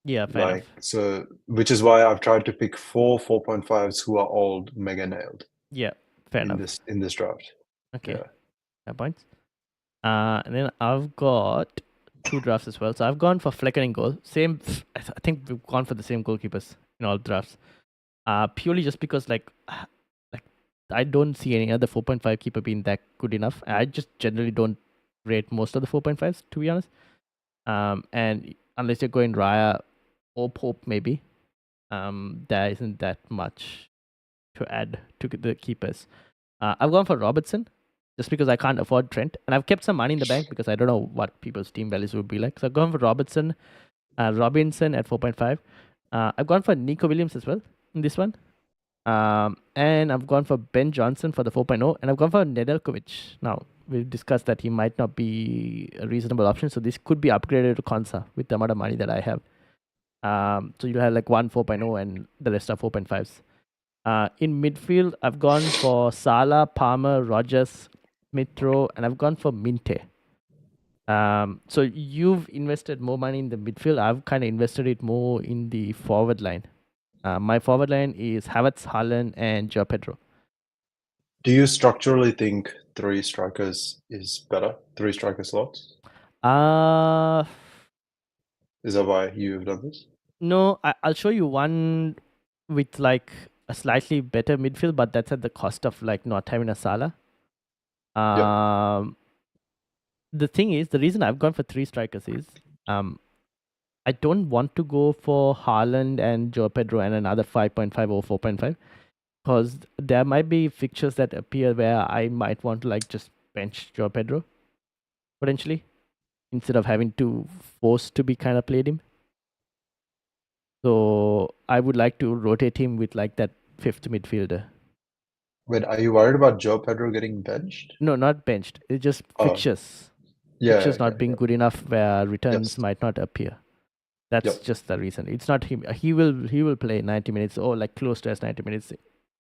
Yeah, fair enough. So, which is why I've tried to pick 4.5s who are all mega nailed Yeah, fair enough. in this draft. Okay, Yeah. fair points. And then I've got 2 drafts as well. So I've gone for Flecken in goal. Same, I think we've gone for the same goalkeepers in all drafts. Purely just because like I don't see any other 4.5 keeper being that good enough. I just generally don't rate most of the 4.5s, to be honest. And unless you're going Raya or Pope, maybe, there isn't that much to add to the keepers. I've gone for Robertson just because I can't afford Trent, and I've kept some money in the bank because I don't know what people's team values would be like. So I've gone for Robinson at 4.5. I've gone for Nico Williams as well in this one. And I've gone for Ben Johnson for the 4.0, and I've gone for Nedeljkovic. Now, we've discussed that he might not be a reasonable option, so this could be upgraded to Konsa with the amount of money that I have. So you have like one 4.0 and the rest are 4.5s. In midfield, I've gone for Salah, Palmer, Rogers, Mitro, and I've gone for Minte. So you've invested more money in the midfield. I've kind of invested it more in the forward line. My forward line is Havertz, Haaland, and Joao Pedro. Do you structurally think 3 strikers is better? 3 striker slots? Is that why you've done this? No, I'll show you one with like a slightly better midfield, but that's at the cost of like not having a Salah. The thing is, the reason I've gone for 3 strikers is I don't want to go for Haaland and Joao Pedro and another 5.5 or 4.5 because there might be fixtures that appear where I might want to like just bench Joao Pedro potentially instead of having to force to be kind of played him. So I would like to rotate him with like that 5th midfielder. Wait, are you worried about Joe Pedro getting benched? No, not benched. It's just fixtures. Fixtures not being good enough where returns might not appear. That's just the reason. It's not him. He will play 90 minutes or like close to as 90 minutes,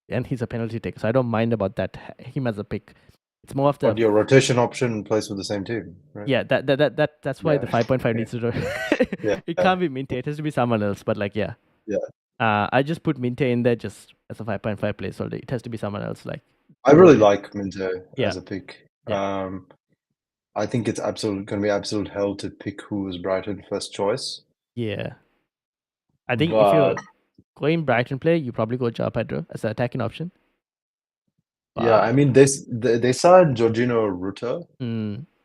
and he's a penalty taker. So I don't mind about that. Him as a pick. It's more of the. But your rotation option plays with the same team, right? Yeah, that's why the 5.5 needs to. It can't be Minte. It has to be someone else. But like Yeah. I just put Minte in there just as a 5.5 placeholder. It has to be someone else. Like I really like Minte as a pick. Yeah. I think it's going to be absolute hell to pick who is Brighton first choice. Yeah. I think if you're going Brighton play, you probably go Joao Pedro as an attacking option. Yeah, I mean they signed Jorginho Rutter.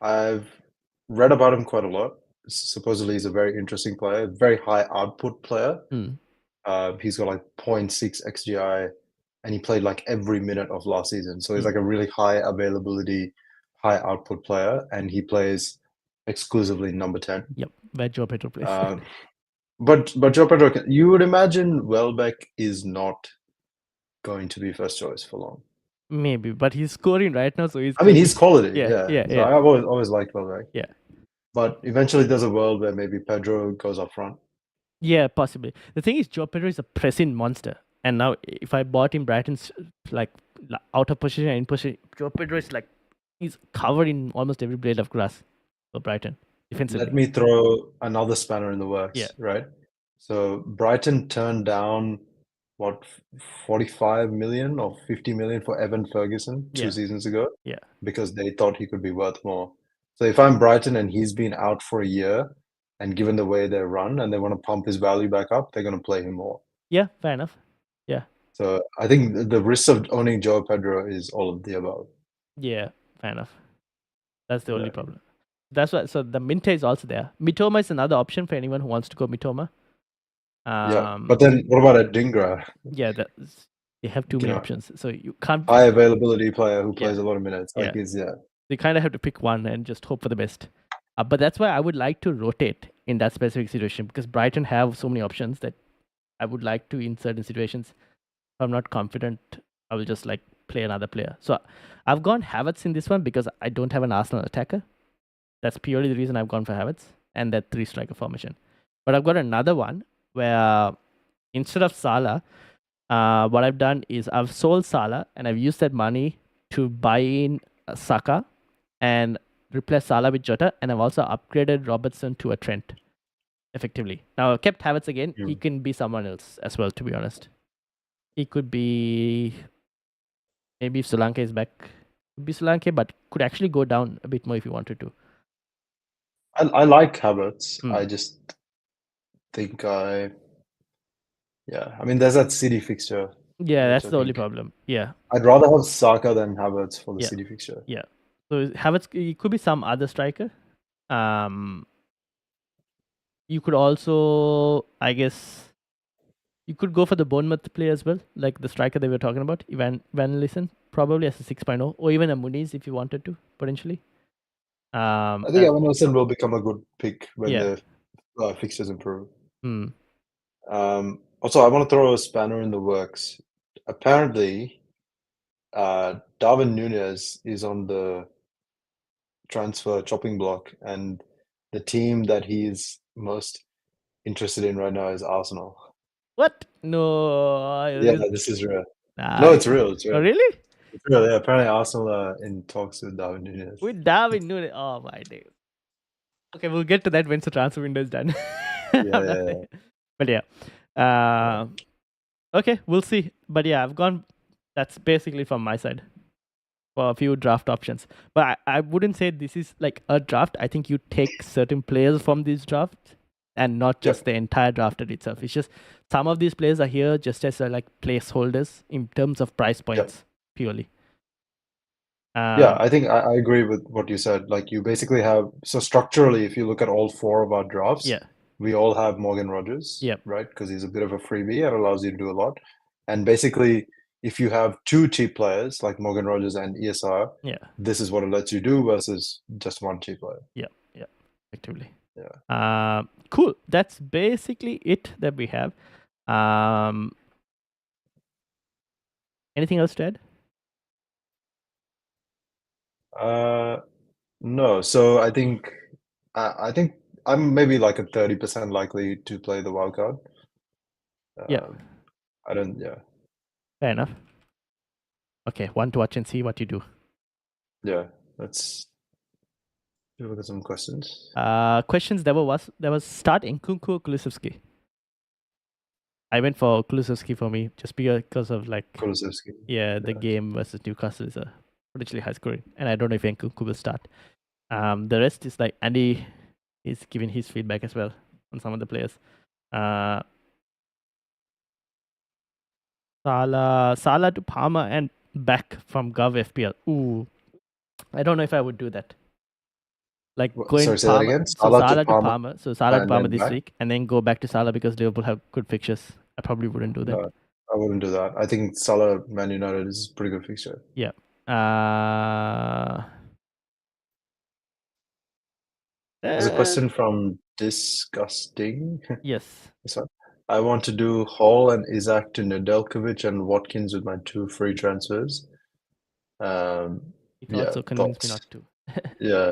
I've read about him quite a lot. Supposedly he's a very interesting player, very high output player. He's got like 0.6 XGI, and he played like every minute of last season. So he's like a really high availability, high output player, and he plays exclusively number 10. Yep, where Joao Pedro plays. But Joao Pedro, you would imagine Welbeck is not going to be first choice for long. Maybe, but he's scoring right now, so he's. I mean, he's quality. Yeah. So I've always liked Welbeck. Yeah. But eventually, there's a world where maybe Pedro goes up front. Yeah, possibly. The thing is, Joao Pedro is a pressing monster, and now if I bought him Brighton's like out of position and in position, Joao Pedro is like he's covered in almost every blade of grass for Brighton defensively. Let me throw another spanner in the works. Right. So Brighton turned down what 45 million or 50 million for Evan Ferguson 2 seasons ago. Yeah. Because they thought he could be worth more. So if I'm Brighton and he's been out for a year, and given the way they run and they want to pump his value back up, they're going to play him more. Yeah, fair enough. Yeah. So I think the risk of owning Joao Pedro is all of the above. Yeah, fair enough. That's the only problem. That's why. So the Minte is also there. Mitoma is another option for anyone who wants to go Mitoma. But then what about Adingra? Yeah, you have too many options, so you can't. High availability player who plays a lot of minutes. Like you kind of have to pick one and just hope for the best. But that's why I would like to rotate in that specific situation because Brighton have so many options that I would like to in certain situations. If I'm not confident, I will just like play another player. So I've gone Havertz in this one because I don't have an Arsenal attacker. That's purely the reason I've gone for Havertz and that 3 striker formation. But I've got another one where instead of Salah, what I've done is I've sold Salah and I've used that money to buy in Saka and replace Salah with Jota, and I've also upgraded Robertson to a Trent. effectively. Now, kept Havertz again. He Mm. can be someone else as well, to be honest. He could be maybe if Solanke is back, could be Solanke, but could actually go down a bit more if you wanted to. I like Havertz. Mm. I just think I mean, there's that City fixture. Yeah, which that's I the only think problem. Yeah, I'd rather have Saka than Havertz for the Yeah. City fixture. yeah. So Havertz, it could be some other striker. You could also, I guess, you could go for the Bournemouth player as well, like the striker they were talking about, Van Lissen, probably as a 6.0, or even a Muniz if you wanted to, potentially. I think Evan Nelson will become a good pick when Yeah. the fixtures improve. Hmm. Also, I want to throw a spanner in the works. Apparently, Darwin Núñez is on the transfer chopping block, and the team that he's most interested in right now is Arsenal. What? No. Yeah, this is real. Nah, No, it's real. It's Oh, real. really? It's real. Yeah, apparently Arsenal are in talks with Darwin Núñez. With Darwin Núñez. Oh, my days. Okay, we'll get to that once the transfer window is done. Yeah. But yeah. Okay, we'll see. But yeah, I've gone. That's basically from my side for a few draft options. But I wouldn't say this is like a draft. I think you take certain players from this draft and not just the entire draft itself. It's just some of these players are here just as like placeholders in terms of price points purely. Yeah, I think I agree with what you said. Like you basically have structurally, if you look at all four of our drafts, Yeah. we all have Morgan Rogers, Yep. right? Because he's a bit of a freebie and allows you to do a lot. And basically, if you have two cheap players like Morgan Rogers and ESR, Yeah. this is what it lets you do versus just one cheap player. Yeah. Effectively. Yeah. Cool. That's basically it that we have. Anything else to add? No. So I think I'm maybe like a 30% likely to play the wild card. Yeah. I don't. Yeah. Fair enough. Okay, one to watch and see what you do. Yeah. Let's look at some questions. Questions there was start Nkunku or Kulusevski. I went for Kulusevski for me just because of like Kulusevski. the game versus Newcastle is a potentially high scoring, and I don't know if Nkunku will start. The rest is like Andy is giving his feedback as well on some of the players. Salah to Palmer and back from Gov FPL. Ooh, I don't know if I would do that. Like going Sorry, say Palmer, that again. Salah to Palmer. So Salah to Palmer this back? week, and then go back to Salah because Liverpool have good fixtures. I probably wouldn't do that. No, I wouldn't do that. I think Salah Man United is a pretty good fixture. Yeah. There's a question from Disgusting. Yes. I want to do Hall and Isaac to Nedeljkovic and Watkins with my 2 free transfers. It also convinced me not to. Yeah.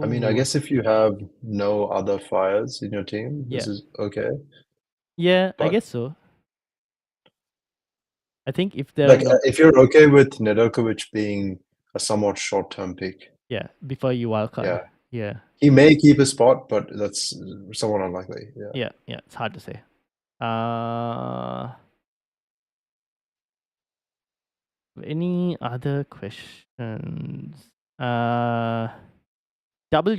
I mean, I guess if you have no other fires in your team, this is okay. Yeah, I guess so. I think if there like if you're okay with Nedeljkovic being a somewhat short-term pick. Yeah, before you wildcard. Yeah. He may keep a spot, but that's somewhat unlikely. Yeah, it's hard to say. Any other questions? Double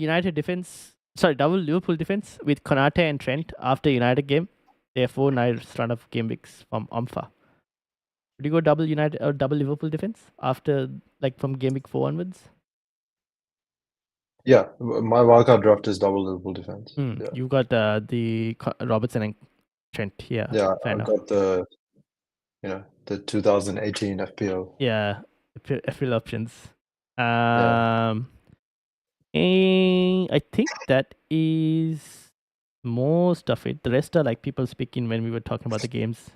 Liverpool defense with Konate and Trent after United game. They are 4 nice run of game weeks from Omfa. Would you go double United or double Liverpool defense after like from game week 4 onwards? Yeah, my wildcard draft is double Liverpool defense. Yeah. You got the Robertson and Trent. Yeah, I've got the 2018 FPL. Yeah, FPL options. I think that is most of it. The rest are like people speaking when we were talking about the games,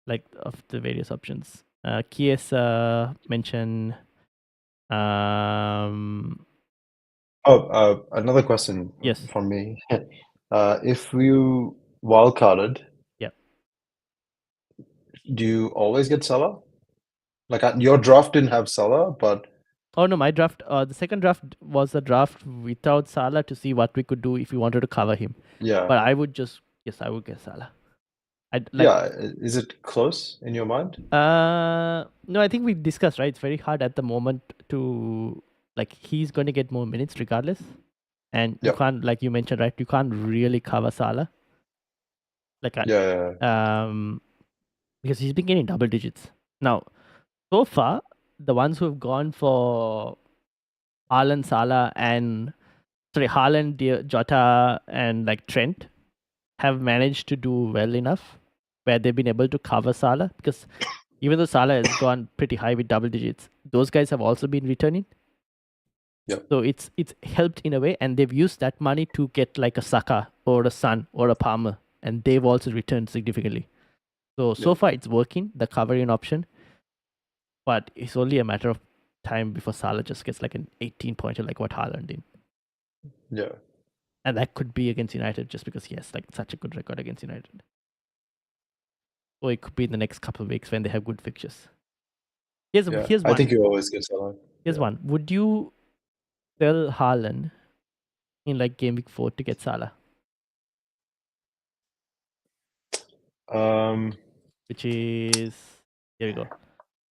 like of the various options. Kiesa mentioned. Another question. Yes. From me. If you wildcarded, do you always get Salah? Like your draft didn't have Salah, but Oh no, my draft. The second draft was a draft without Salah to see what we could do if we wanted to cover him. Yeah. But I would just I would get Salah. I'd like. Yeah. Is it close in your mind? No, I think we discussed, right. It's very hard at the moment to he's going to get more minutes regardless, and you Yep. can't, like you mentioned, right. You can't really cover Salah. Yeah. Because he's been getting double digits now. So far, the ones who have gone for Haaland, Salah, and Haaland, Jota, and Trent have managed to do well enough where they've been able to cover Salah, because even though Salah has gone pretty high with double digits, those guys have also been returning. Yep. So it's helped in a way, and they've used that money to get like a Saka or a Son or a Palmer, and they've also returned significantly. So far it's working, the covering option, but it's only a matter of time before Salah just gets like an 18-pointer like what Haaland did. Yeah. And that could be against United just because he has such a good record against United. Or it could be in the next couple of weeks when they have good fixtures. Here's one. I think you always get Salah. Here's one. Would you sell Haaland in game week 4 to get Salah? Which is, here we go.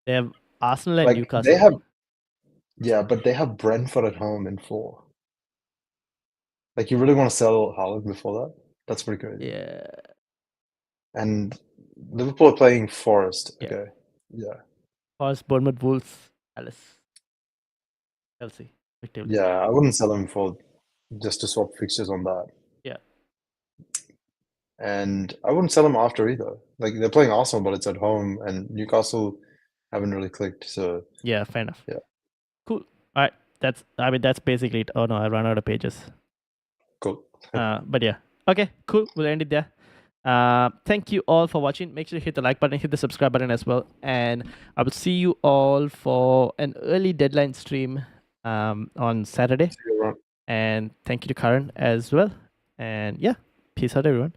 They have Arsenal and Newcastle. But they have Brentford at home in 4. You really want to sell Haaland before that? That's pretty good. Yeah. And Liverpool are playing Forest. Yeah. Okay. Yeah. Forest, Bournemouth, Wolves, Chelsea. Yeah, I wouldn't sell him for just to swap fixtures on that. Yeah. And I wouldn't sell him after either. They're playing Arsenal, but it's at home, and Newcastle haven't really clicked. So yeah, fair enough. Yeah. Cool. All right. That's basically it. Oh no, I ran out of pages. Cool. But yeah. Okay, cool. We'll end it there. Thank you all for watching. Make sure to hit the like button, hit the subscribe button as well. And I will see you all for an early deadline stream on Saturday. See you around. And thank you to Karan as well. And yeah, peace out, everyone.